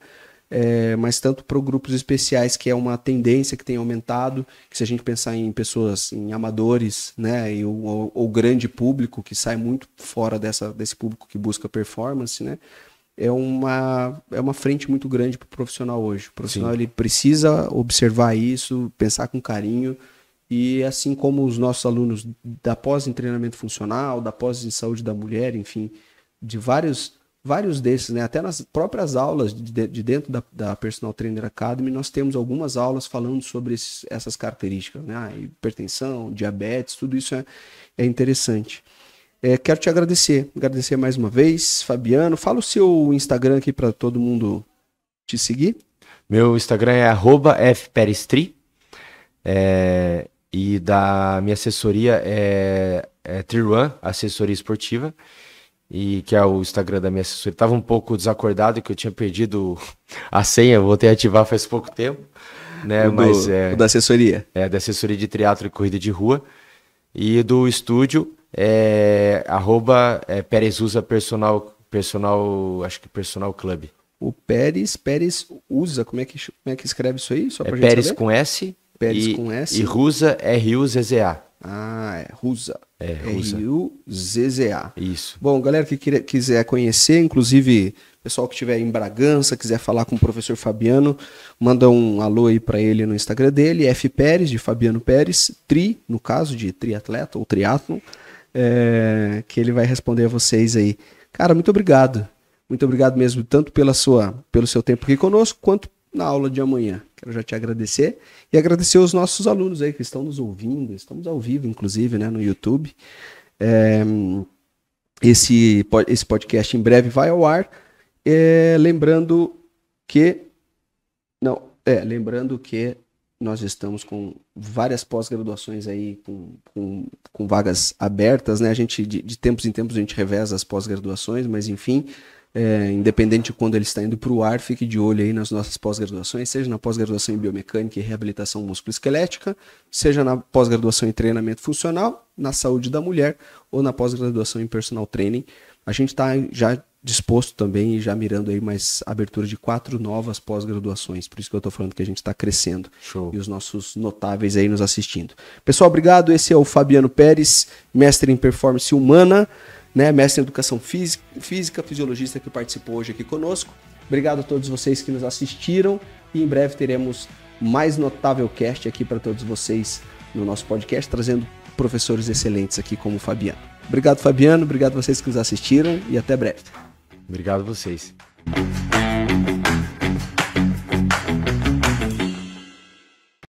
Mas tanto para grupos especiais, que é uma tendência que tem aumentado, que se a gente pensar em pessoas, em amadores, né, ou grande público que sai muito fora desse público que busca performance, né? É uma frente muito grande para o profissional hoje. O profissional ele precisa observar isso, pensar com carinho, e assim como os nossos alunos da pós em treinamento funcional, da pós em saúde da mulher, enfim, de vários desses, né? Até nas próprias aulas de dentro da Personal Trainer Academy, nós temos algumas aulas falando sobre essas características, né? Hipertensão, diabetes, tudo isso é interessante. Quero te agradecer mais uma vez, Fabiano. Fala o seu Instagram aqui para todo mundo te seguir. Meu Instagram é @fperestri, e da minha assessoria é Triruan, assessoria esportiva, e que é o Instagram da minha assessoria. Estava um pouco desacordado que eu tinha perdido a senha, voltei a ativar faz pouco tempo, né? O da assessoria. Da assessoria de triatlo e corrida de rua. E do estúdio @Perezusa Personal, acho que Personal Club. O Pérez usa, como é que escreve isso aí? Só pra gente Pérez saber? com S. Pérez com S. E Rusa, Ruzza. Rusa. Rusa. Ruzza. Isso. Bom, galera que quiser conhecer, inclusive pessoal que estiver em Bragança, quiser falar com o professor Fabiano, manda um alô aí para ele no Instagram dele, F Pérez, de Fabiano Pérez, no caso de triatleta ou triatlon, que ele vai responder a vocês aí. Cara, muito obrigado. Muito obrigado mesmo, tanto pelo seu tempo aqui conosco, quanto na aula de amanhã. Quero já te agradecer e agradecer os nossos alunos aí que estão nos ouvindo. Estamos ao vivo, inclusive, né, no YouTube. Esse podcast em breve vai ao ar. Lembrando que nós estamos com várias pós-graduações aí com vagas abertas, né? A gente, de tempos em tempos, a gente reveza as pós-graduações, mas enfim, independente de quando ele está indo para o ar, fique de olho aí nas nossas pós-graduações, seja na pós-graduação em biomecânica e reabilitação musculoesquelética, seja na pós-graduação em treinamento funcional, na saúde da mulher, ou na pós-graduação em personal training. A gente está já disposto também e já mirando aí mais abertura de 4 novas pós-graduações. Por isso que eu estou falando que a gente está crescendo. Show. E os nossos notáveis aí nos assistindo. Pessoal, obrigado. Esse é o Fabiano Pérez, mestre em performance humana, né? Mestre em educação física, fisiologista que participou hoje aqui conosco. Obrigado a todos vocês que nos assistiram e em breve teremos mais Notável Cast aqui para todos vocês no nosso podcast, trazendo professores excelentes aqui como o Fabiano. Obrigado, Fabiano. Obrigado a vocês que nos assistiram e até breve. Obrigado a vocês.